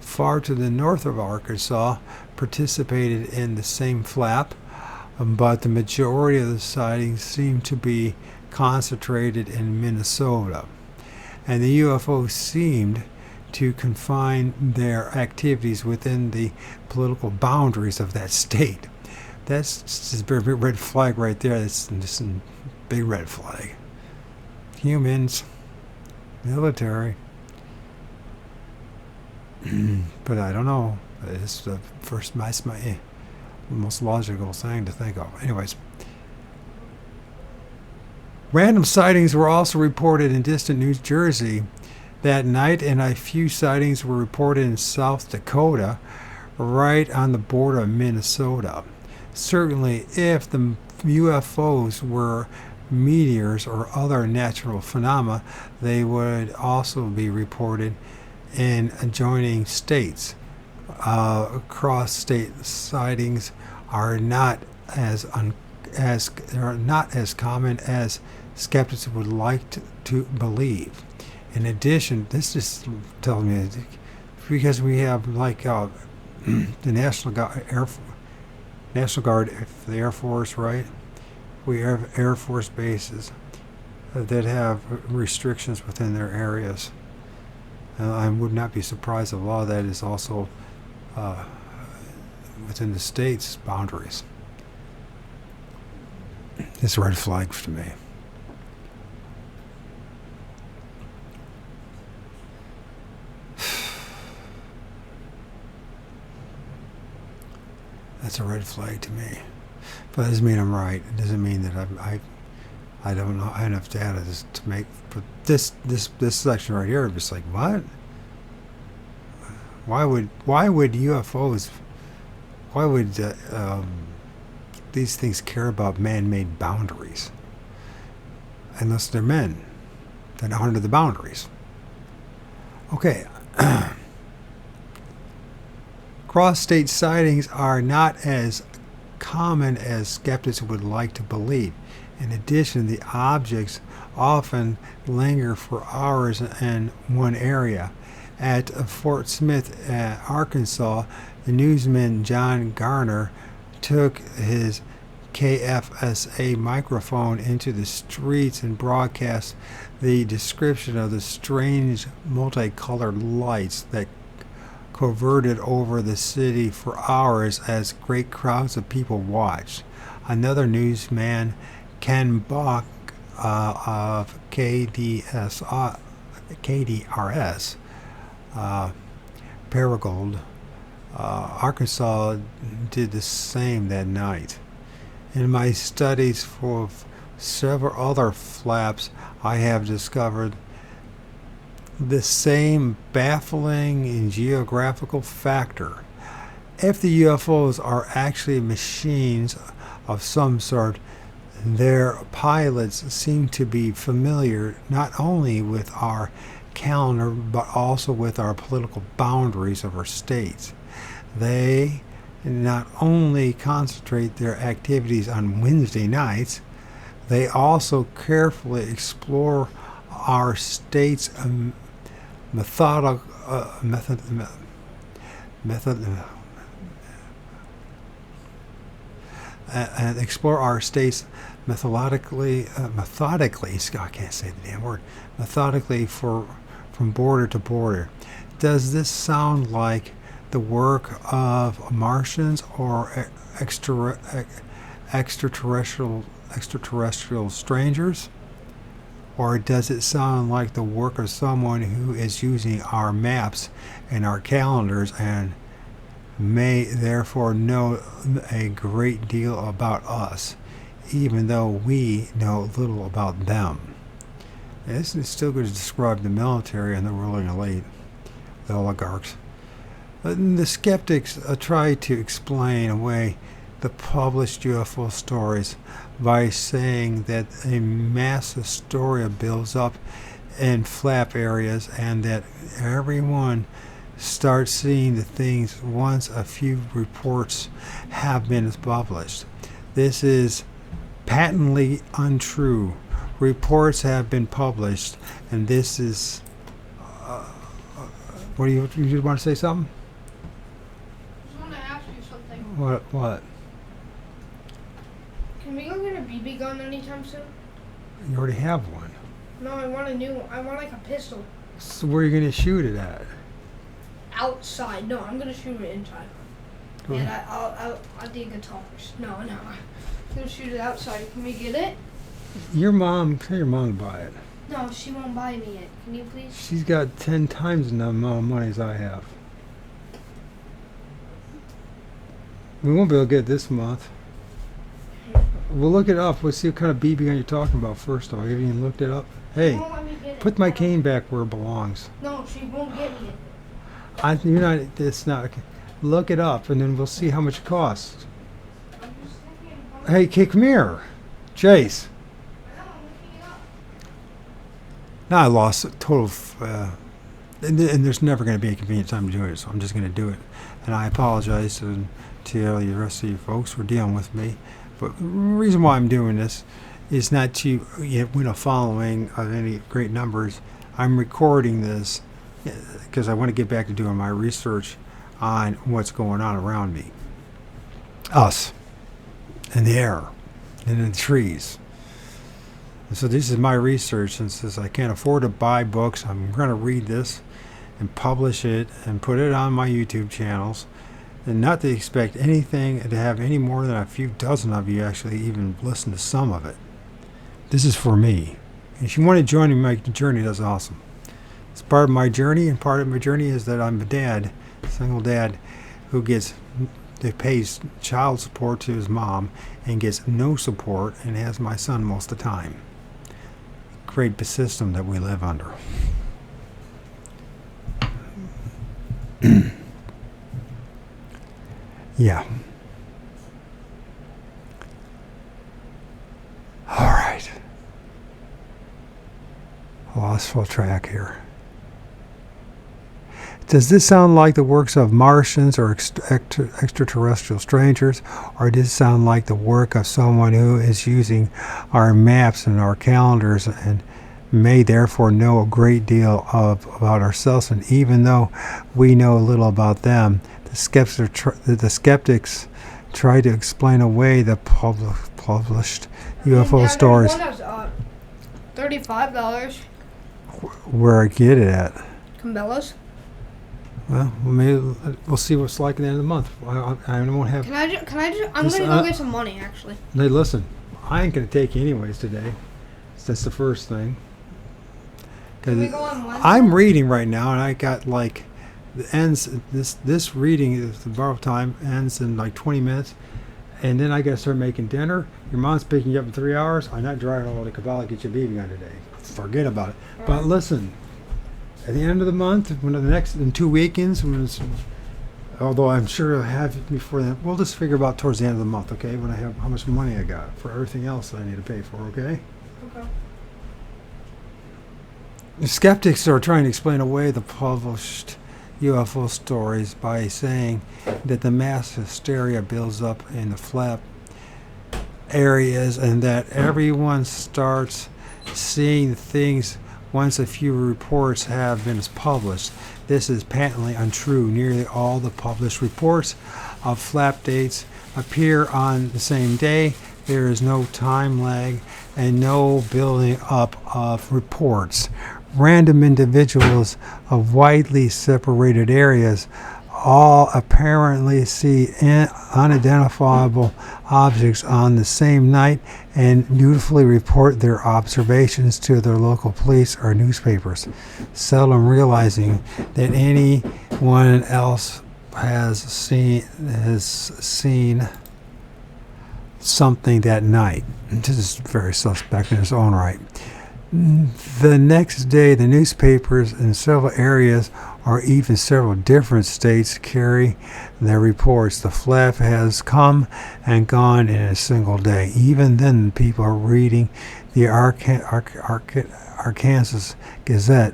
far to the north of Arkansas participated in the same flap, but the majority of the sightings seem to be concentrated in Minnesota. And the UFOs seemed to confine their activities within the political boundaries of that state. That's just a big red flag right there. That's just a big red flag. Humans, military. But I don't know. It's the first, my most logical thing to think of. Anyways. Random sightings were also reported in distant New Jersey that night, and a few sightings were reported in South Dakota, right on the border of Minnesota. Certainly, if the UFOs were meteors or other natural phenomena, they would also be reported in adjoining states. Cross-state sightings are not as common as skeptics would like to believe. In addition, this just tells me because we have like the National Guard, the Air Force, right? We have Air Force bases that have restrictions within their areas. I would not be surprised if a lot of that is also within the state's boundaries. It's red flags to me. That's a red flag to me. But it doesn't mean I'm right. It doesn't mean that I don't know enough data to make. But this section right here, I'm just like, what? Why would UFOs? Why would these things care about man-made boundaries? Unless they're men that honor the boundaries. Okay. Cross-state sightings are not as common as skeptics would like to believe. In addition, the objects often linger for hours in one area. At Fort Smith, Arkansas, the newsman John Garner took his KFSA microphone into the streets and broadcast the description of the strange multicolored lights that coverted over the city for hours as great crowds of people watched. Another newsman, Ken Bach of KDRS, Paragould, Arkansas, did the same that night. In my studies for several other flaps, I have discovered the same baffling and geographical factor. If the UFOs are actually machines of some sort, their pilots seem to be familiar not only with our calendar but also with our political boundaries of our states. They not only concentrate their activities on Wednesday nights, they also carefully explore our state's explore our states methodically. I can't say the damn word. Methodically from border to border. Does this sound like the work of Martians or extraterrestrial strangers? Or does it sound like the work of someone who is using our maps and our calendars and may therefore know a great deal about us, even though we know little about them? This is still going to describe the military and the ruling elite, the oligarchs. The skeptics try to explain away the published UFO stories by saying that a mass hysteria builds up in flap areas and that everyone starts seeing the things once a few reports have been published. This is patently untrue. Reports have been published, and this is... you want to say something? What? Can we go get a BB gun anytime soon? You already have one. No, I want a new one. I want like a pistol. So where are you gonna shoot it at? Outside. No, I'm gonna shoot it inside. Well, And I'll dig guitars. No. I'm gonna shoot it outside. Can we get it? tell your mom to buy it. No, she won't buy me it. Can you please? She's got 10 times the amount of money as I have. We won't be able to get it this month. We'll look it up. We'll see what kind of BB gun you're talking about first, though. Have you even looked it up? She Hey, won't let me get it. put my cane back where it belongs. No, she won't get me it. You're not. It's not. Okay. Look it up, and then we'll see how much it costs. I'm just thinking. Hey, kid, come here, Chase. I'm looking it up. Now I lost a total of, and there's never going to be a convenient time to do it, so I'm just going to do it. And I apologize to the rest of you folks for dealing with me. But the reason why I'm doing this is not to win a following of any great numbers. I'm recording this because I want to get back to doing my research on what's going on around me. Us, in the air, and in the trees. And so this is my research, and since I can't afford to buy books, I'm going to read this and publish it and put it on my YouTube channels, and not to expect anything to have any more than a few dozen of you actually even listen to some of it. This is for me. And if you want to join me in my journey, that's awesome. It's part of my journey, and part of my journey is that I'm a dad, single dad, who pays child support to his mom and gets no support and has my son most of the time. Great system that we live under. Yeah. All right. I lost full track here. Does this sound like the works of Martians or extraterrestrial strangers, or does it sound like the work of someone who is using our maps and our calendars and may therefore know a great deal about ourselves? And even though we know a little about them, the skeptics try to explain away the published UFO stories. One has $35. Where I get it at? Cabela's. Well, maybe we'll see what it's like at the end of the month. I won't have. Can I just? I'm gonna go get some money actually. Hey, listen, I ain't gonna take you anyways today. That's the first thing. Can we go on Wednesday? I'm reading right now, and I got like the ends. This reading, the borrow time ends in like 20 minutes, and then I gotta start making dinner. Your mom's picking you up in 3 hours. I'm not driving all the Kabbalah to get your baby on today. Forget about it. All But right. listen. At the end of the month, in 2 weekends, although I'm sure I'll have it before then, we'll just figure about towards the end of the month, okay? When I have how much money I got for everything else that I need to pay for, okay? Okay. The skeptics are trying to explain away the published UFO stories by saying that the mass hysteria builds up in the flat areas and that everyone starts seeing things once a few reports have been published. This is patently untrue. Nearly all the published reports of flap dates appear on the same day. There is no time lag and no building up of reports. Random individuals of widely separated areas all apparently see unidentifiable objects on the same night and dutifully report their observations to their local police or newspapers, seldom realizing that anyone else has seen something that night. This is very suspect in its own right. The next day, the newspapers in several areas or even several different states carry their reports. The flap has come and gone in a single day. Even then, people are reading the Arkansas Gazette.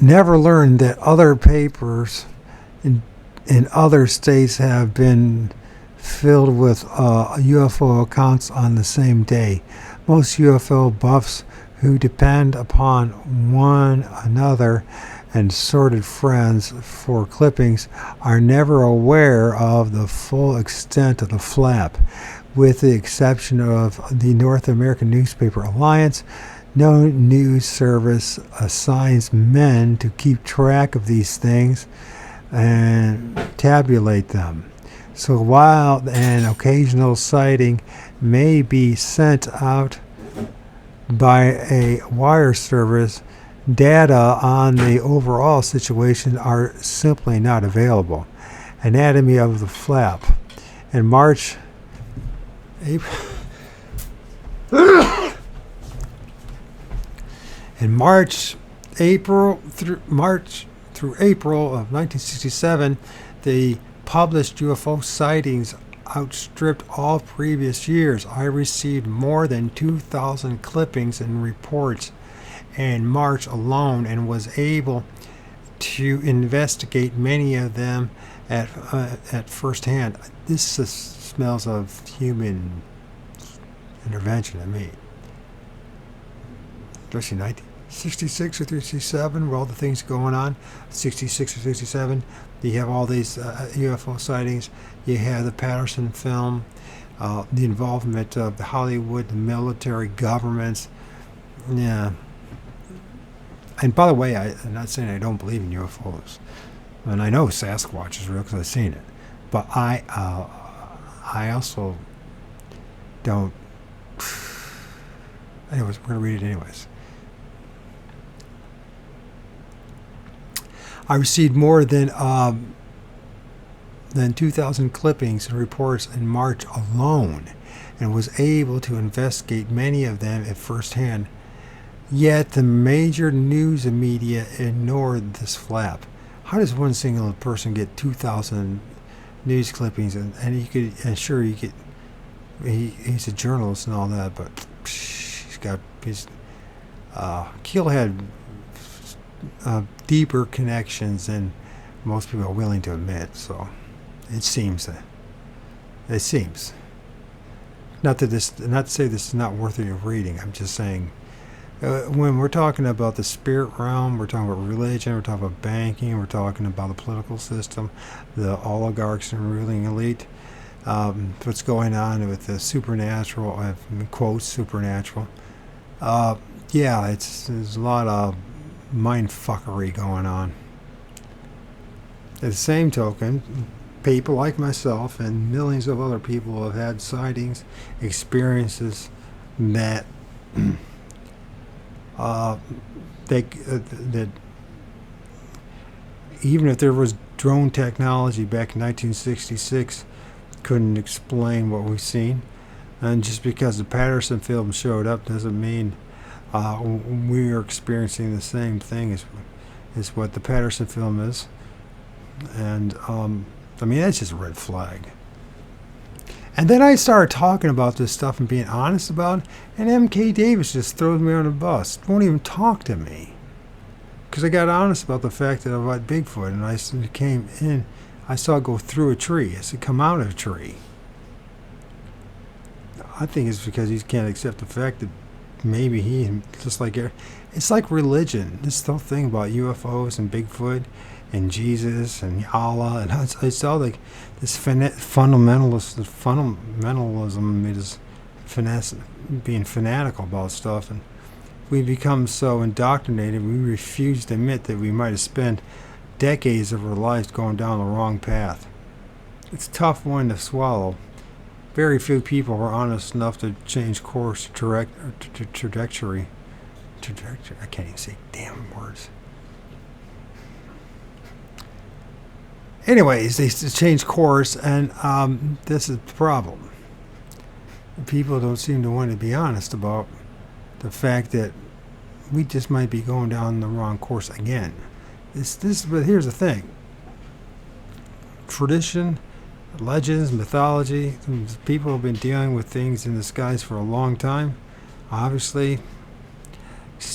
Never learned that other papers in other states have been filled with UFO accounts on the same day. Most UFO buffs who depend upon one another and sorted friends for clippings are never aware of the full extent of the flap. With the exception of the North American Newspaper Alliance, no news service assigns men to keep track of these things and tabulate them. So while an occasional sighting may be sent out by a wire service, data on the overall situation are simply not available. Anatomy of the flap. In March, April, through April of 1967, the published UFO sightings outstripped all previous years. I received more than 2,000 clippings and reports in March alone and was able to investigate many of them at first hand. This smells of human intervention to me. Especially 1966 or 67, with all the things going on. 66 or 67, you have all these UFO sightings. You have the Patterson film, the involvement of the Hollywood, the military, governments. Yeah. And by the way, I'm not saying I don't believe in UFOs. And I know Sasquatch is real because I've seen it. But I also don't. Anyways, we're going to read it anyways. I received more than 2,000 clippings and reports in March alone and was able to investigate many of them at first hand. Yet the major news media ignored this flap. How does one single person get 2,000 news clippings and he could, and sure he could, he's a journalist and all that, but he's got his Keel had deeper connections than most people are willing to admit. So it seems not to say this is not worthy of reading. I'm just saying when we're talking about the spirit realm, we're talking about religion, we're talking about banking, we're talking about the political system, the oligarchs and ruling elite, what's going on with the supernatural, quotes supernatural. Yeah, there's a lot of mind fuckery going on. At the same token, people like myself and millions of other people have had sightings, experiences that that even if there was drone technology back in 1966, couldn't explain what we've seen. And just because the Patterson film showed up doesn't mean we are experiencing the same thing as what the Patterson film is. And I mean, that's just a red flag. And then I started talking about this stuff and being honest about it, and M.K. Davis just throws me on the bus. Won't even talk to me. Because I got honest about the fact that about Bigfoot, and I came in, I saw it go through a tree. I said, come out of a tree. I think it's because he can't accept the fact that maybe he, just like, it's like religion. This whole thing about UFOs and Bigfoot and Jesus and Allah, and it's all like this fundamentalism is being fanatical about stuff, and we become so indoctrinated we refuse to admit that we might have spent decades of our lives going down the wrong path. It's a tough one to swallow. Very few people are honest enough to change course, trajectory. I can't even say damn words. Anyways, they change course, and this is the problem. People don't seem to want to be honest about the fact that we just might be going down the wrong course again. But here's the thing. Tradition, legends, mythology, people have been dealing with things in the skies for a long time. Obviously,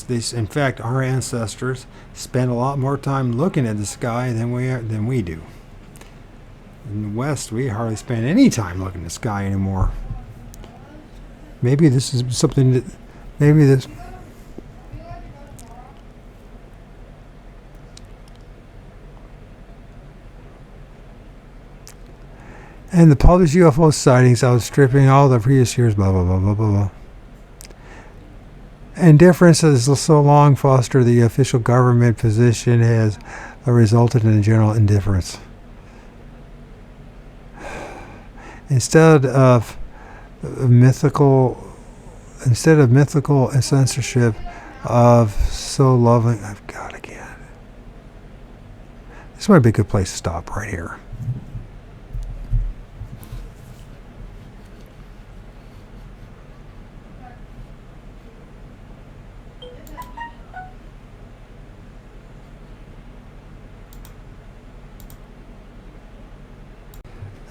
in fact, our ancestors spent a lot more time looking at the sky than we do. In the West, we hardly spend any time looking at the sky anymore. Maybe this is something that, And the published UFO sightings outstripping all the previous years, blah, blah, blah, blah, blah, blah. Indifference has so long fostered the official government position has resulted in a general indifference. Instead of mythical censorship of so loving, I've got again. This might be a good place to stop right here.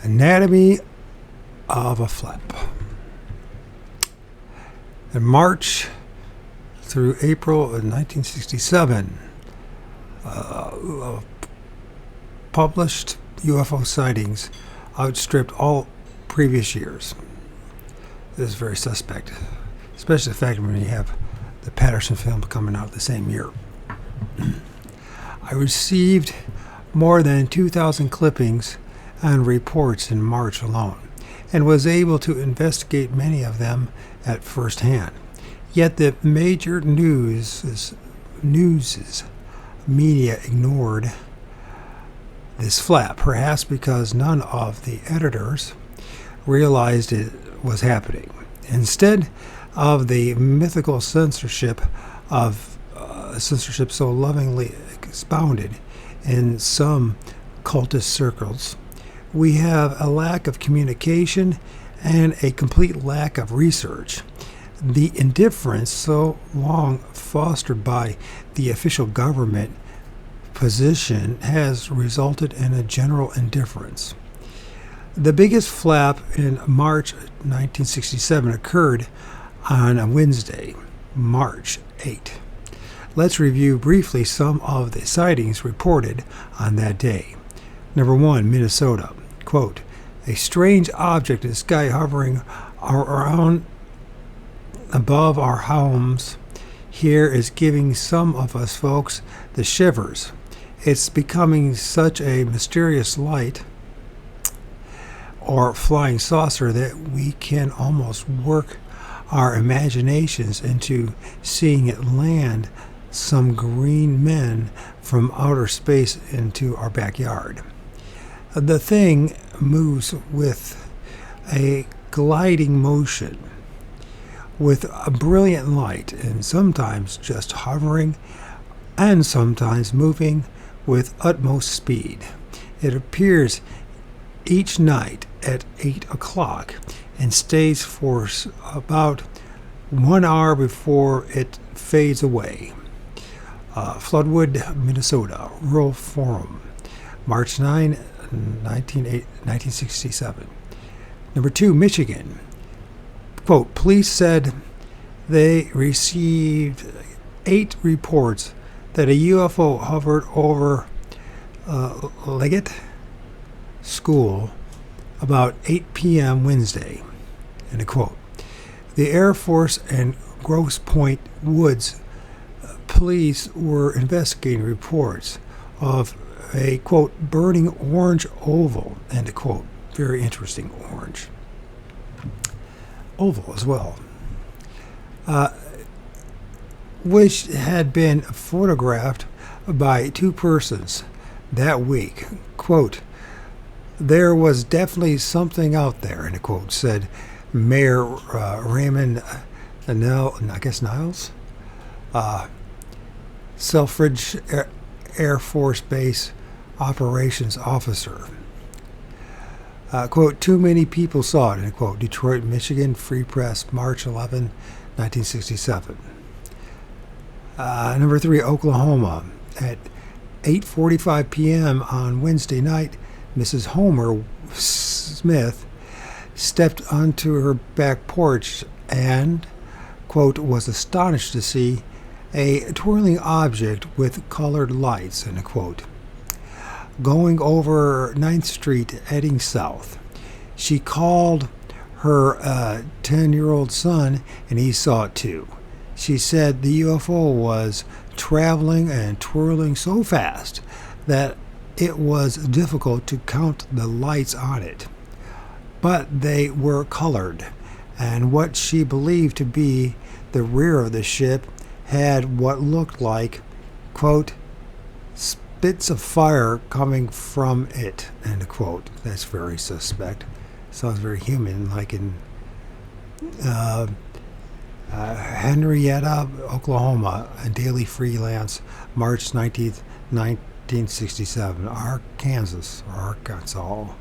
Anatomy of a flap. In March through April of 1967, published UFO sightings outstripped all previous years. This is very suspect, especially the fact when you have the Patterson film coming out the same year. I received more than 2,000 clippings and reports in March alone, and was able to investigate many of them at first hand. Yet the major news media ignored this flap, perhaps because none of the editors realized it was happening. Instead of the mythical censorship so lovingly expounded in some cultist circles, we have a lack of communication and a complete lack of research. The indifference so long fostered by the official government position has resulted in a general indifference. The biggest flap in March 1967 occurred on a Wednesday, March 8. Let's review briefly some of the sightings reported on that day. Number 1, Minnesota. Quote, a strange object in the sky hovering around above our homes here is giving some of us folks the shivers. It's becoming such a mysterious light or flying saucer that we can almost work our imaginations into seeing it land some green men from outer space into our backyard. The thing moves with a gliding motion, with a brilliant light, and sometimes just hovering, and sometimes moving with utmost speed. It appears each night at 8 o'clock and stays for about 1 hour before it fades away. Floodwood, Minnesota, Rural Forum, March 9, 1967. Number 2, Michigan. Quote, police said they received 8 reports that a UFO hovered over Leggett School about 8 p.m. Wednesday. End of quote. The Air Force and Grosse Pointe Woods police were investigating reports of a, quote, burning orange oval, end of quote. Very interesting orange. Oval as well. Which had been photographed by 2 persons that week. Quote, there was definitely something out there, end of quote, said Mayor Raymond Niles, Selfridge Air Force Base operations officer. Quote, too many people saw it, end quote. Detroit, Michigan, Free Press, March 11, 1967. Number 3, Oklahoma. At 8:45 p.m. on Wednesday night, Mrs. Homer Smith stepped onto her back porch and, quote, was astonished to see a twirling object with colored lights, end quote, going over 9th Street heading south. She called her 10-year-old son, and he saw it too. She said the UFO was traveling and twirling so fast that it was difficult to count the lights on it. but they were colored, and what she believed to be the rear of the ship had what looked like, quote, spits of fire coming from it, end quote. That's very suspect. Sounds very human, like in Henrietta, Oklahoma, a daily freelance, March 19th, 1967, Arkansas.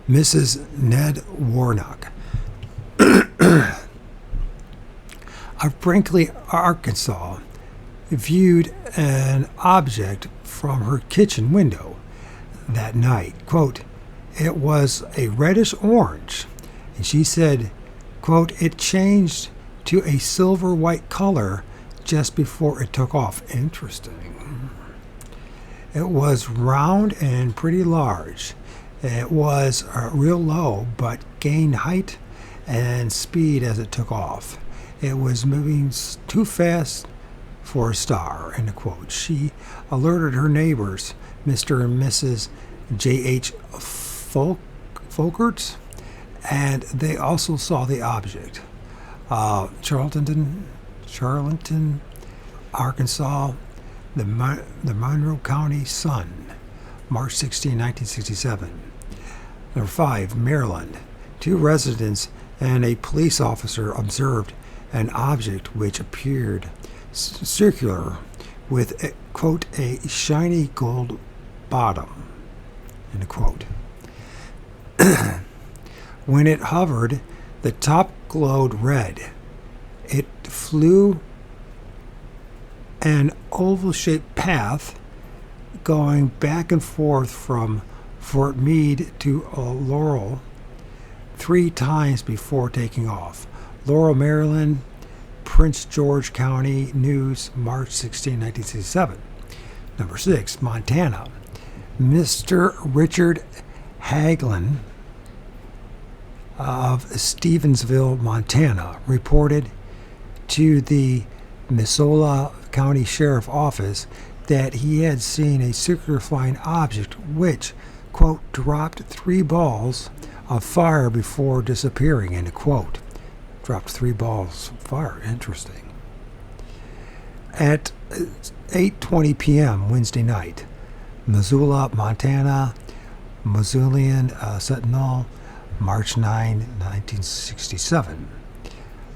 Mrs. Ned Warnock of Brinkley, Arkansas, viewed an object from her kitchen window that night. Quote, it was a reddish orange, and she said, quote, it changed to a silver white color just before it took off. Interesting. It was round and pretty large. It was real low, but gained height and speed as it took off. It was moving too fast for a star, end quote. She alerted her neighbors, Mr. and Mrs. J.H. Folkert, and they also saw the object. Charlton, Arkansas, the Monroe County Sun, March 16, 1967. Number 5, Maryland. 2 residents and a police officer observed an object which appeared circular with, quote, a shiny gold bottom, end quote. When it hovered, the top glowed red. It flew an oval-shaped path going back and forth from Fort Meade to Laurel 3 times before taking off. Laurel, Maryland, Prince George County News, March 16, 1967. Number 6, Montana. Mr. Richard Hagelin of Stevensville, Montana, reported to the Missoula County Sheriff Office that he had seen a circular flying object which, quote, dropped 3 balls of fire before disappearing, end quote. Dropped 3 balls of fire. Interesting. At 8:20 p.m. Wednesday night, Missoula, Montana, Missoulian Sentinel, March 9, 1967.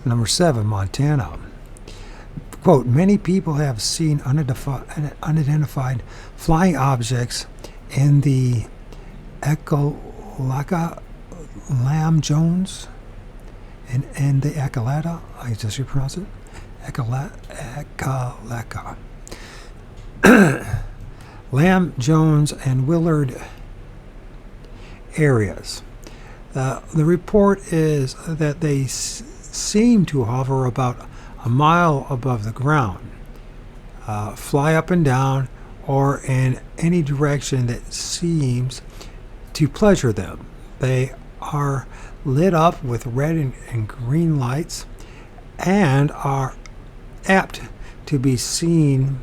Number 7, Montana. Quote, many people have seen unidentified flying objects in the Echolaka Lamb Jones and the Echolata, I guess you pronounce it, Echolaka. Lamb Jones and Willard areas. The report is that they seem to hover about a mile above the ground, fly up and down, or in any direction that seems to pleasure them. They are lit up with red and green lights and are apt to be seen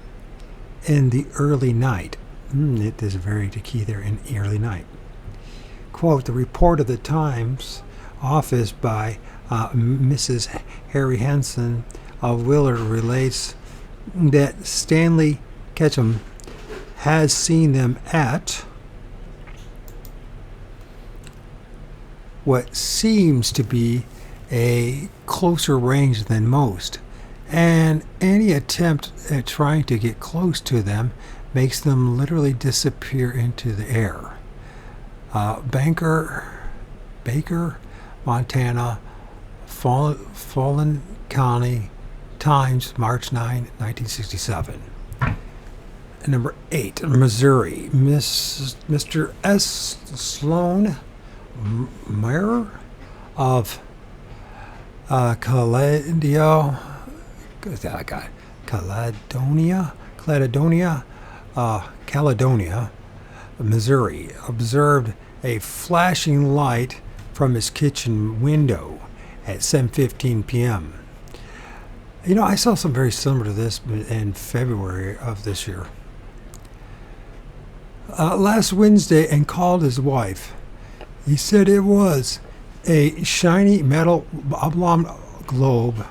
in the early night. It is very key there, in early night. Quote, the report of the Times office by Mrs. Harry Hansen of Willard relates that Stanley Ketchum has seen them at what seems to be a closer range than most, and any attempt at trying to get close to them makes them literally disappear into the air. Baker, Montana, Fallen County Times, March 9, 1967. Number 8, Missouri. Mr. S. Sloan Meyer of Caledonia, Missouri, observed a flashing light from his kitchen window at 7:15 p.m. You know, I saw something very similar to this in February of this year. last Wednesday and called his wife. He said it was a shiny metal oblong globe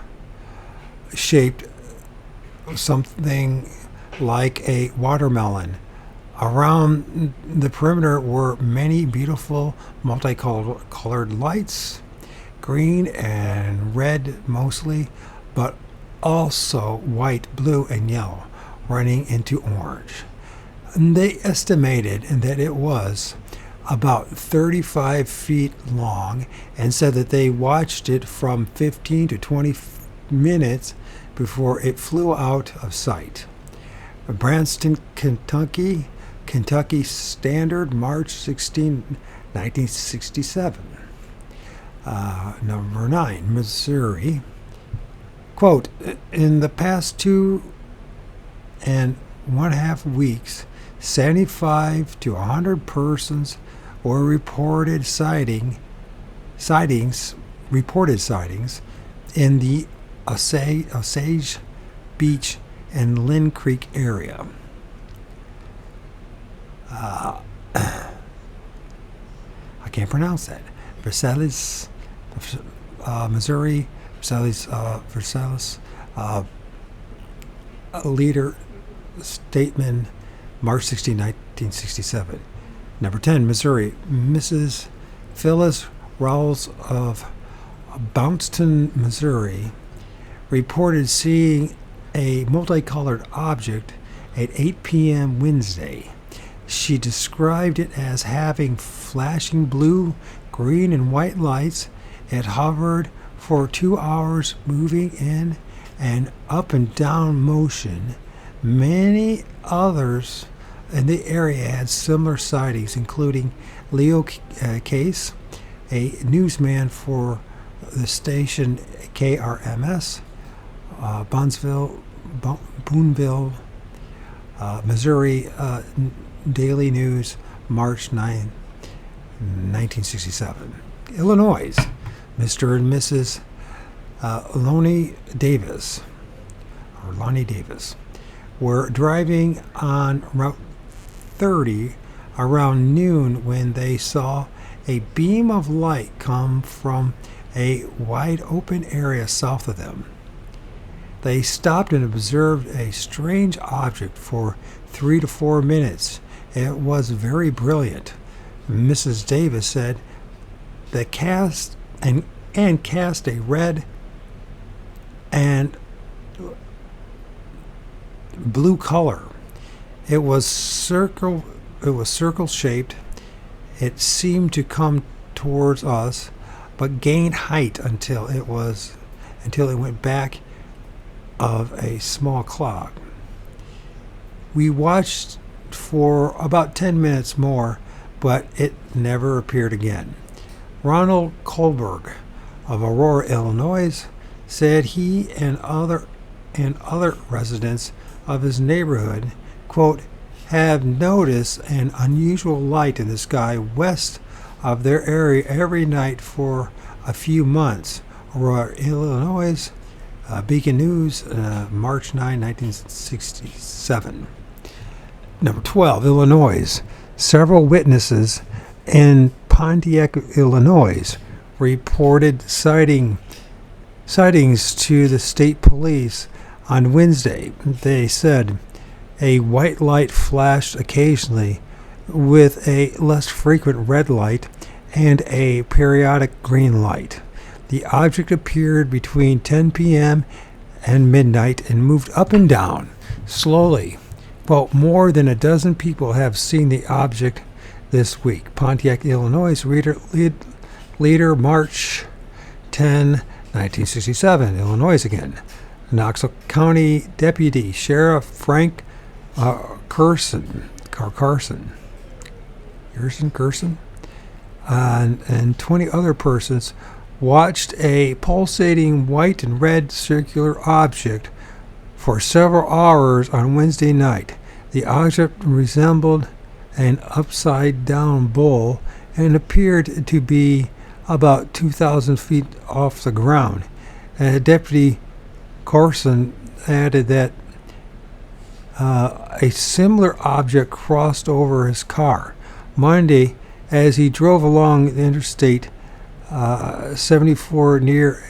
shaped something like a watermelon. Around the perimeter were many beautiful multicolored lights, green and red mostly, but also white, blue, and yellow, running into orange. And they estimated that it was about 35 feet long and said that they watched it from 15 to 20 minutes before it flew out of sight. Branston, Kentucky Standard, March 16, 1967. Number 9, Missouri. Quote, in the past 2.5 weeks, 75 to 100 persons were reported sightings in the Osage Beach and Lynn Creek area. I can't pronounce that. Versailles, Missouri, Versailles, leader statement, March 16, 1967. Number 10, Missouri. Mrs. Phyllis Rawls of Bouncton, Missouri, reported seeing a multicolored object at 8 p.m. Wednesday. She described it as having flashing blue, green, and white lights. It hovered for 2 hours, moving in an up and down motion. Many others in the area had similar sightings, including Leo Case, a newsman for the station KRMS, Boonville, Missouri Daily News, March 9, 1967. Illinois, Mr. and Mrs. Lonnie Davis were driving on Route 30 around noon when they saw a beam of light come from a wide open area south of them. They stopped and observed a strange object for 3 to 4 minutes. It was very brilliant. Mrs. Davis said that cast a red and blue color. It was circle shaped. It seemed to come towards us, but gained height until it went back of a small cloud. We watched for about 10 minutes more, but it never appeared again. Ronald Kohlberg of Aurora, Illinois, said he and other residents of his neighborhood, quote, have noticed an unusual light in the sky west of their area every night for a few months. Aurora, Illinois, Beacon News, March 9, 1967. Number 12, Illinois. Several witnesses in Pontiac, Illinois, reported sightings to the state police on Wednesday. They said a white light flashed occasionally with a less frequent red light and a periodic green light. The object appeared between 10 p.m. and midnight and moved up and down slowly. Well, more than a dozen people have seen the object this week. Pontiac, Illinois leader March 10, 1967. Illinois again. Knoxville County Deputy Sheriff Frank Carson, and 20 other persons watched a pulsating white and red circular object for several hours on Wednesday night. The object resembled an upside-down bowl and appeared to be about 2,000 feet off the ground. Deputy Carson added that a similar object crossed over his car. Monday, as he drove along the Interstate 74 near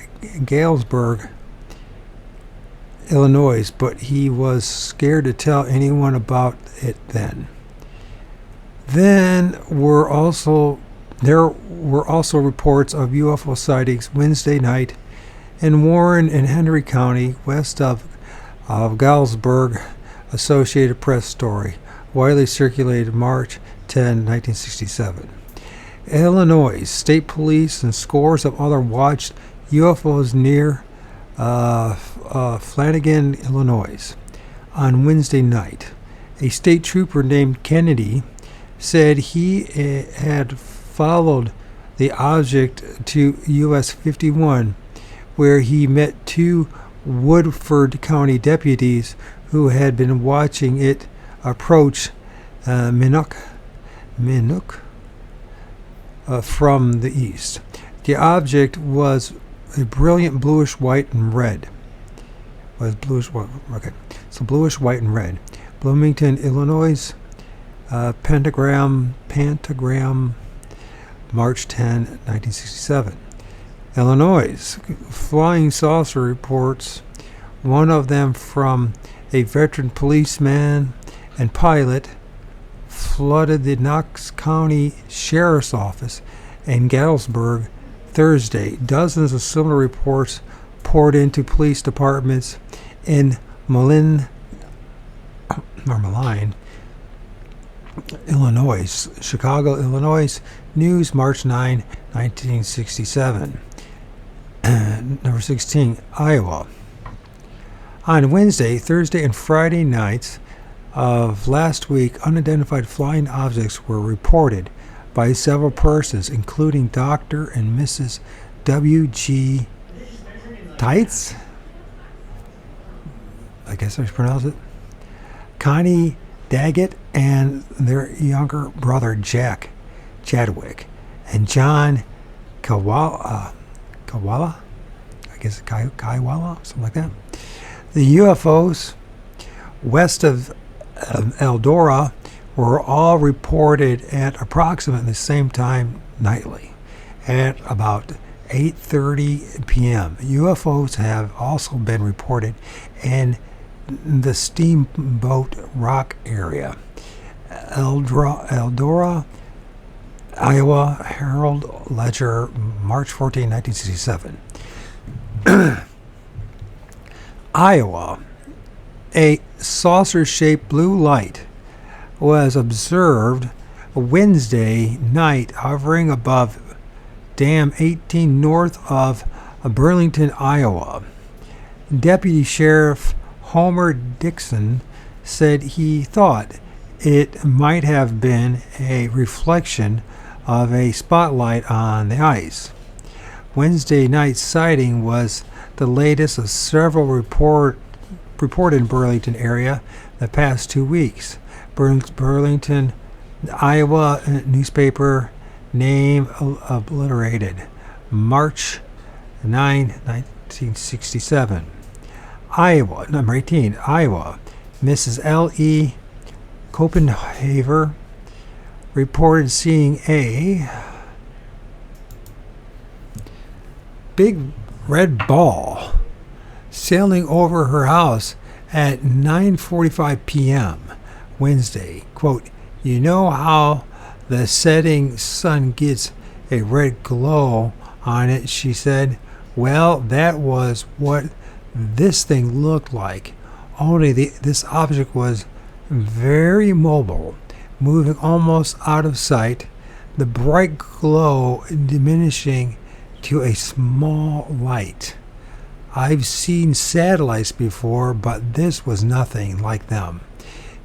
Galesburg, Illinois, but he was scared to tell anyone about it then. There were also reports of UFO sightings Wednesday night in Warren and Henry County, west of Galesburg. Associated Press story, widely circulated March 10, 1967. Illinois state police and scores of others watched UFOs near Flanagan, Illinois. On Wednesday night, a state trooper named Kennedy said he had followed the object to US 51, where he met two Woodford County deputies who had been watching it approach Minnook from the east. The object was a brilliant bluish white and red. Bluish white and red. Bloomington, Illinois, pentagram, March 10, 1967. Illinois, flying saucer reports, one of them from a veteran policeman and pilot, flooded the Knox County Sheriff's Office in Galesburg Thursday. Dozens of similar reports poured into police departments in Moline, Illinois. Chicago, Illinois. News, March 9, 1967. Number 16, Iowa. On Wednesday, Thursday, and Friday nights of last week, unidentified flying objects were reported by several persons, including Dr. and Mrs. W.G. Tights, I guess I should pronounce it, Connie Daggett, and their younger brother Jack Chadwick, and John Kawala, I guess Kaiwala, something like that. The UFOs west of Eldora were all reported at approximately the same time nightly, at about 8:30 p.m. UFOs have also been reported in the Steamboat Rock area. Eldora, Iowa, Herald Ledger, March 14, 1967. Iowa, a saucer-shaped blue light was observed Wednesday night hovering above Dam 18 north of Burlington, Iowa. Deputy Sheriff Homer Dixon said he thought it might have been a reflection of a spotlight on the ice. Wednesday night's sighting was the latest of several reported in Burlington area the past 2 weeks. Burlington, Iowa newspaper name obliterated. March 9, 1967. Iowa, number 18, Iowa. Mrs. L.E. Copenhaver reported seeing a big red ball sailing over her house at 9:45 p.m. Wednesday. Quote, "You know how the setting sun gets a red glow on it," she said. "Well, that was what this thing looked like. Only this object was very mobile, moving almost out of sight, the bright glow diminishing to a small light. I've seen satellites before, but this was nothing like them.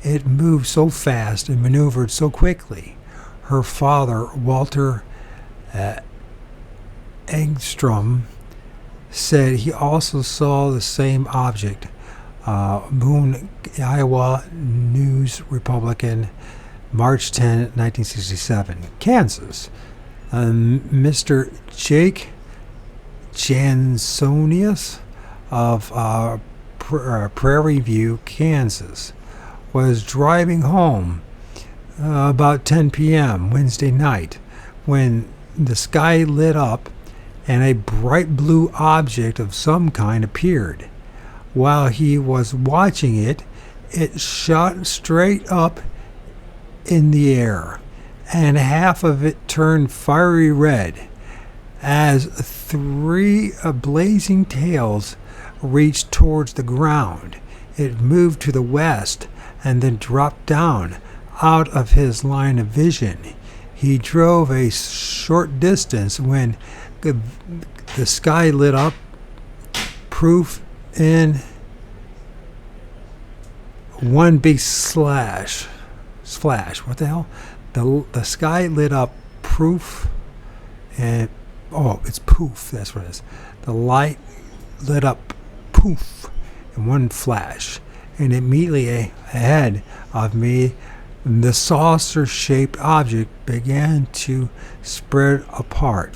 It moved so fast and maneuvered so quickly." Her father, Walter Engstrom, said he also saw the same object. Boone, Iowa News Republican, March 10, 1967. Kansas. Mr. Jake Jansonius of Prairie View, Kansas, was driving home about 10 p.m. Wednesday night when the sky lit up and a bright blue object of some kind appeared. While he was watching it, it shot straight up in the air, and half of it turned fiery red as three blazing tails reached towards the ground. It moved to the west and then dropped down out of his line of vision. He drove a short distance when the sky lit up, proof in one big splash. What the hell? The sky lit up, proof, and it's poof. That's what it is. The light lit up, poof, in one flash, and immediately ahead of me, the saucer-shaped object began to spread apart.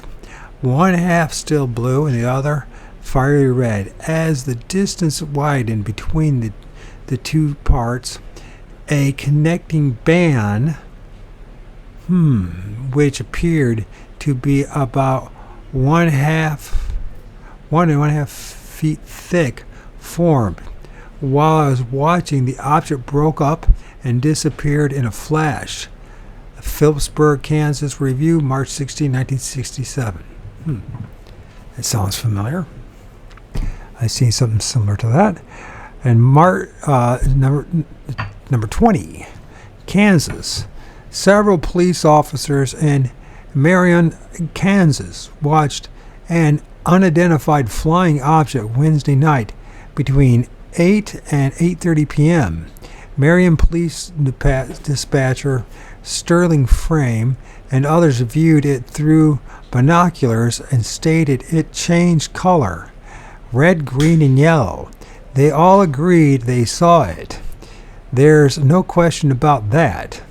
One half still blue and the other fiery red. As the distance widened between the two parts, a connecting band, which appeared to be about 1.5 feet thick, formed. While I was watching, the object broke up and disappeared in a flash. Phillipsburg, Kansas Review, March 16, 1967. That sounds familiar. I've seen something similar to that. And number 20, Kansas. Several police officers in Marion, Kansas, watched an unidentified flying object Wednesday night between 8 and 8:30 p.m. Marion Police Dispatcher Sterling Frame and others viewed it through binoculars and stated it changed color, red, green, and yellow. They all agreed they saw it. There's no question about that.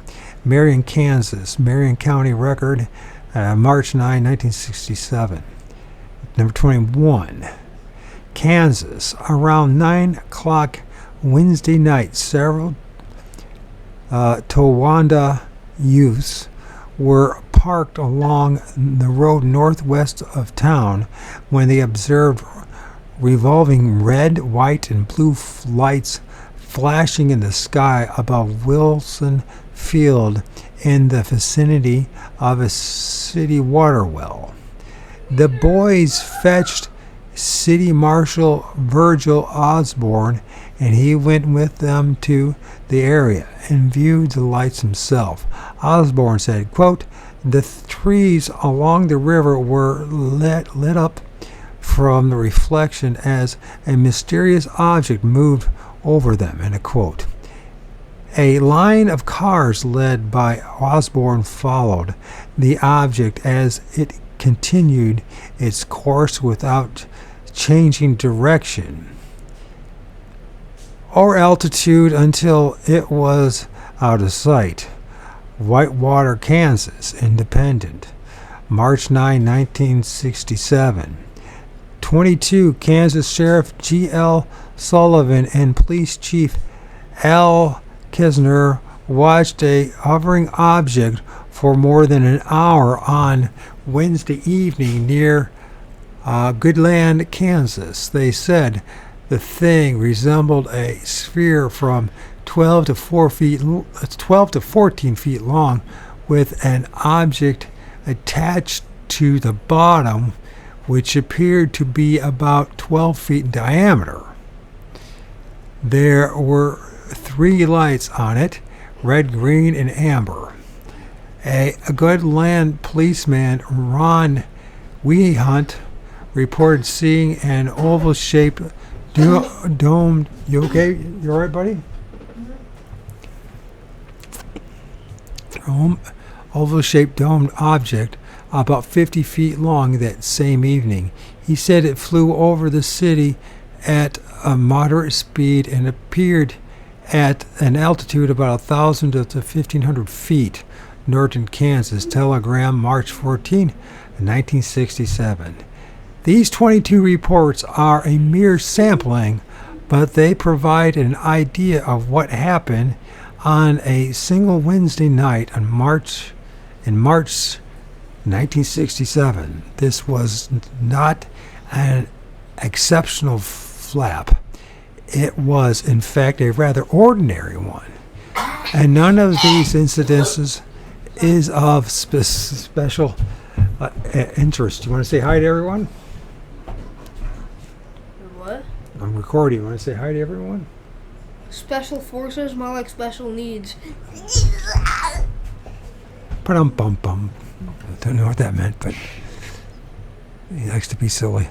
Marion, Kansas, Marion County Record, March 9, 1967. Number 21, Kansas. Around 9 o'clock Wednesday night, several Towanda youths were parked along the road northwest of town when they observed revolving red, white, and blue lights flashing in the sky above Wilson Field in the vicinity of a city water well. The boys fetched City Marshal Virgil Osborne, and he went with them to the area and viewed the lights himself. Osborne said, quote, "The trees along the river were lit up from the reflection as a mysterious object moved over them," end of quote. A line of cars led by Osborne followed the object as it continued its course without changing direction or altitude until it was out of sight. Whitewater, Kansas Independent, March 9, 1967. 22, Kansas Sheriff G.L. Sullivan and Police Chief Al Kisner watched a hovering object for more than an hour on Wednesday evening near Goodland, Kansas. They said the thing resembled a sphere from 12 to 14 feet long, with an object attached to the bottom which appeared to be about 12 feet in diameter. There were 3 lights on it, red, green, and amber. A Goodland policeman, Ron Wehunt, reported seeing an oval-shaped domed. You okay? You all right, buddy? Oval-shaped domed object about 50 feet long that same evening. He said it flew over the city at a moderate speed and appeared at an altitude about 1,000 to 1,500 feet. Norton, Kansas. Telegram, March 14, 1967. These 22 reports are a mere sampling but they provide an idea of what happened on a single Wednesday night in March 1967. This was not an exceptional flap. It was, in fact, a rather ordinary one. And none of these incidences is of special interest. You want to say hi to everyone? What? I'm recording. You want to say hi to everyone? Special forces, more like special needs. Ba-dum-bum-bum. I don't know what that meant, but he likes to be silly.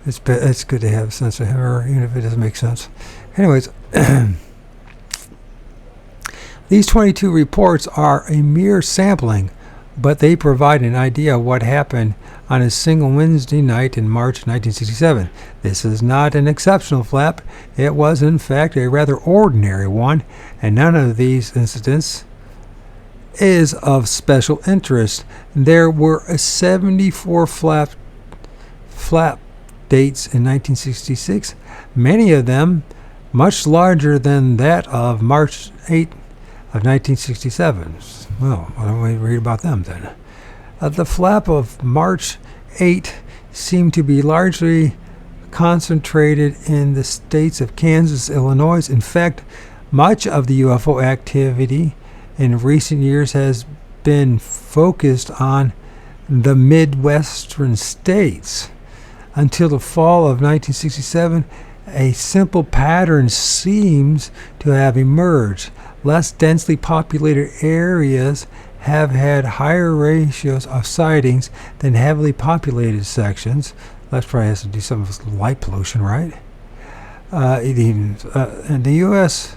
It's good to have a sense of humor, even if it doesn't make sense. Anyways, these 22 reports are a mere sampling, but they provide an idea of what happened on a single Wednesday night in March 1967. This is not an exceptional flap. It was, in fact, a rather ordinary one, and none of these incidents is of special interest. There were 74 flap dates in 1966, many of them much larger than that of March 8 of 1967. Well, why don't we read about them then? The flap of March 8 seemed to be largely concentrated in the states of Kansas, Illinois. In fact, much of the UFO activity in recent years has been focused on the Midwestern states. Until the fall of 1967, a simple pattern seems to have emerged. Less densely populated areas have had higher ratios of sightings than heavily populated sections. That probably has to do something with light pollution, right? In the U.S.,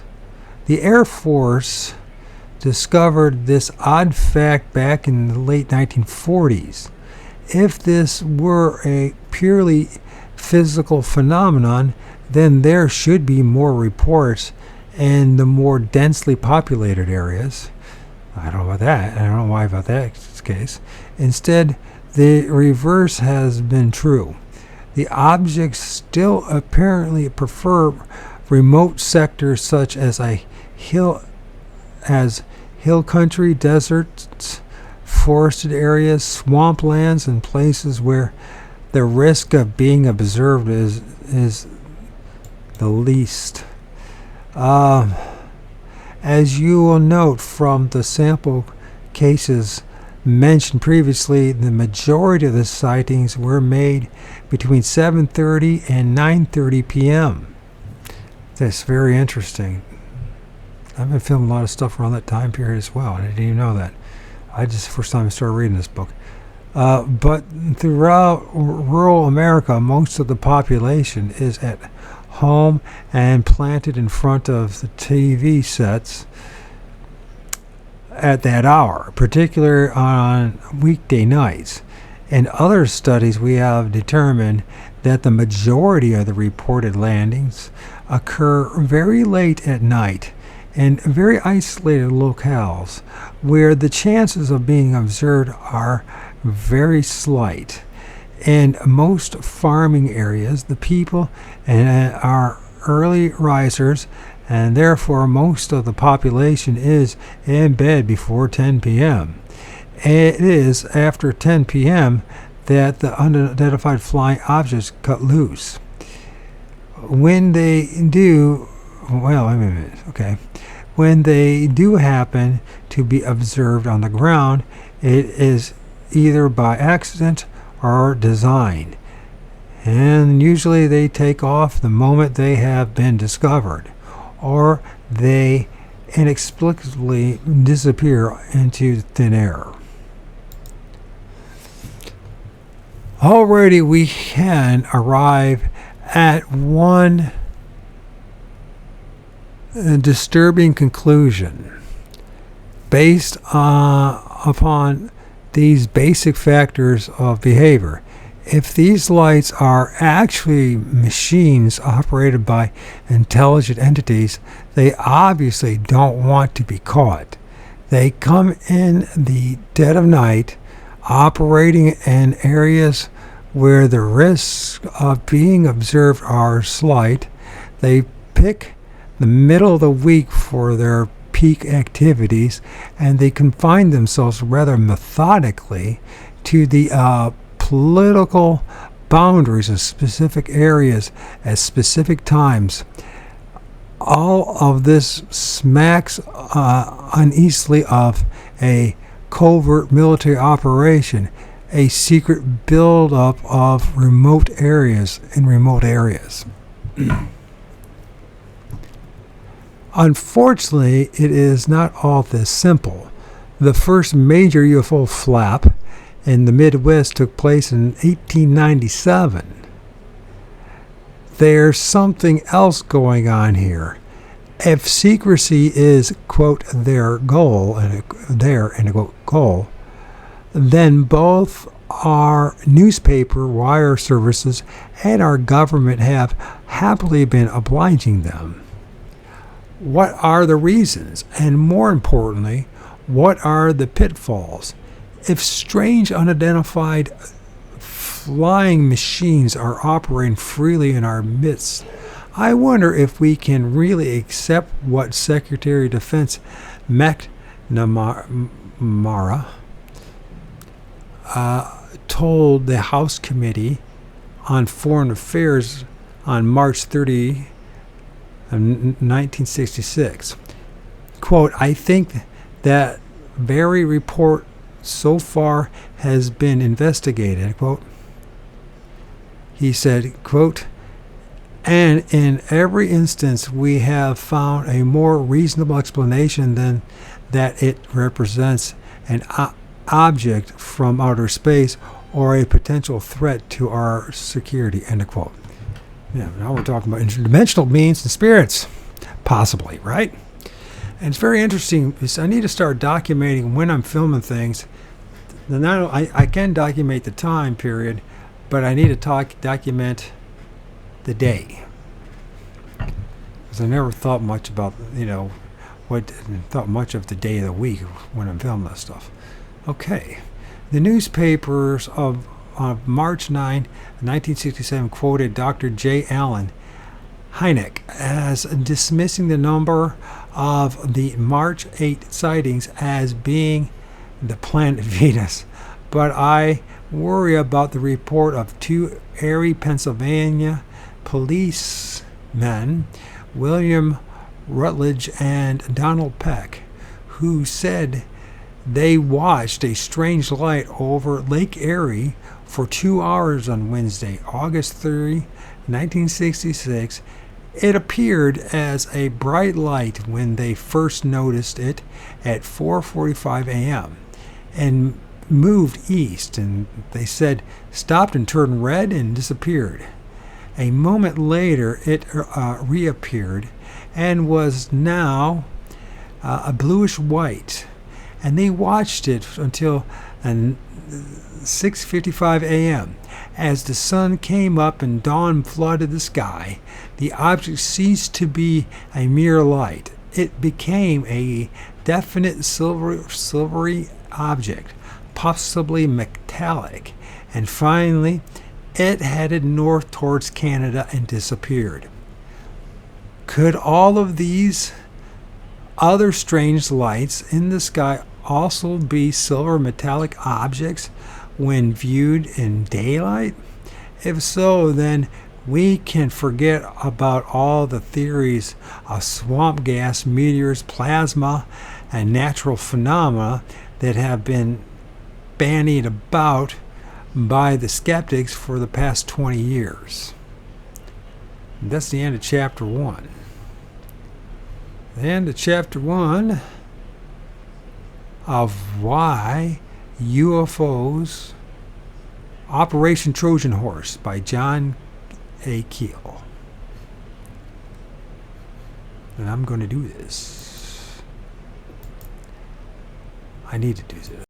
the Air Force discovered this odd fact back in the late 1940s. If this were a purely physical phenomenon, then there should be more reports in the more densely populated areas. I don't know about that. I don't know why about that case. Instead, the reverse has been true. The objects still apparently prefer remote sectors such as hill country, deserts, forested areas, swamplands, and places where the risk of being observed is the least. As you will note from the sample cases mentioned previously, the majority of the sightings were made between 7:30 and 9:30 p.m. That's very interesting. I've been filming a lot of stuff around that time period as well, and I didn't even know that. First time I started reading this book. But throughout rural America, most of the population is at home and planted in front of the TV sets at that hour, particularly on weekday nights. In other studies, we have determined that the majority of the reported landings occur very late at night in very isolated locales where the chances of being observed are very slight. In most farming areas, the people are early risers, and therefore most of the population is in bed before 10 p.m. It is after 10 p.m. that the unidentified flying objects cut loose. When they do, when they do happen to be observed on the ground, it is either by accident or design, and usually they take off the moment they have been discovered, or they inexplicably disappear into thin air. Already we can arrive at one disturbing conclusion based upon these basic factors of behavior. If these lights are actually machines operated by intelligent entities, they obviously don't want to be caught. They come in the dead of night, operating in areas where the risks of being observed are slight. They pick the middle of the week for their peak activities, and they confine themselves rather methodically to the political boundaries of specific areas at specific times. All of this smacks uneasily of a covert military operation, a secret buildup of remote areas in remote areas. Unfortunately, it is not all this simple. The first major UFO flap in the Midwest took place in 1897. There's something else going on here. If secrecy is, quote, their goal, goal, then both our newspaper wire services and our government have happily been obliging them. What are the reasons? And more importantly, what are the pitfalls? If strange unidentified flying machines are operating freely in our midst, I wonder if we can really accept what Secretary of Defense McNamara told the House Committee on Foreign Affairs on March 30, 1966. Quote, I think that very report so far has been investigated, quote. He said, quote, and in every instance we have found a more reasonable explanation than that it represents an object from outer space or a potential threat to our security, end of quote. Yeah, now we're talking about interdimensional beings and spirits, possibly, right? And it's very interesting because I need to start documenting when I'm filming things. I can document the time period, but I need to document the day. Because I never thought much about, thought much of the day of the week when I'm filming this stuff. Okay. The newspapers of March 9, 1967 quoted Dr. J. Allen Hynek as dismissing the number of the March 8 sightings as being the planet Venus. But I worry about the report of two Erie, Pennsylvania policemen, William Rutledge and Donald Peck, who said they watched a strange light over Lake Erie for 2 hours on Wednesday, August 3, 1966. It appeared as a bright light when they first noticed it at 4:45 a.m. and moved east, and they said stopped and turned red and disappeared. A moment later it reappeared and was now a bluish white, and they watched it until 6:55 a.m. As the sun came up and dawn flooded the sky, the object ceased to be a mere light. It became a definite silvery object, possibly metallic, and finally it headed north towards Canada and disappeared. Could all of these other strange lights in the sky also be silver metallic objects when viewed in daylight? If so, then we can forget about all the theories of swamp gas, meteors, plasma, and natural phenomena that have been bandied about by the skeptics for the past 20 years. And that's the end of chapter 1. The end of chapter 1 of why UFOs, Operation Trojan Horse by John A. Keel. And I'm going to do this. I need to do this.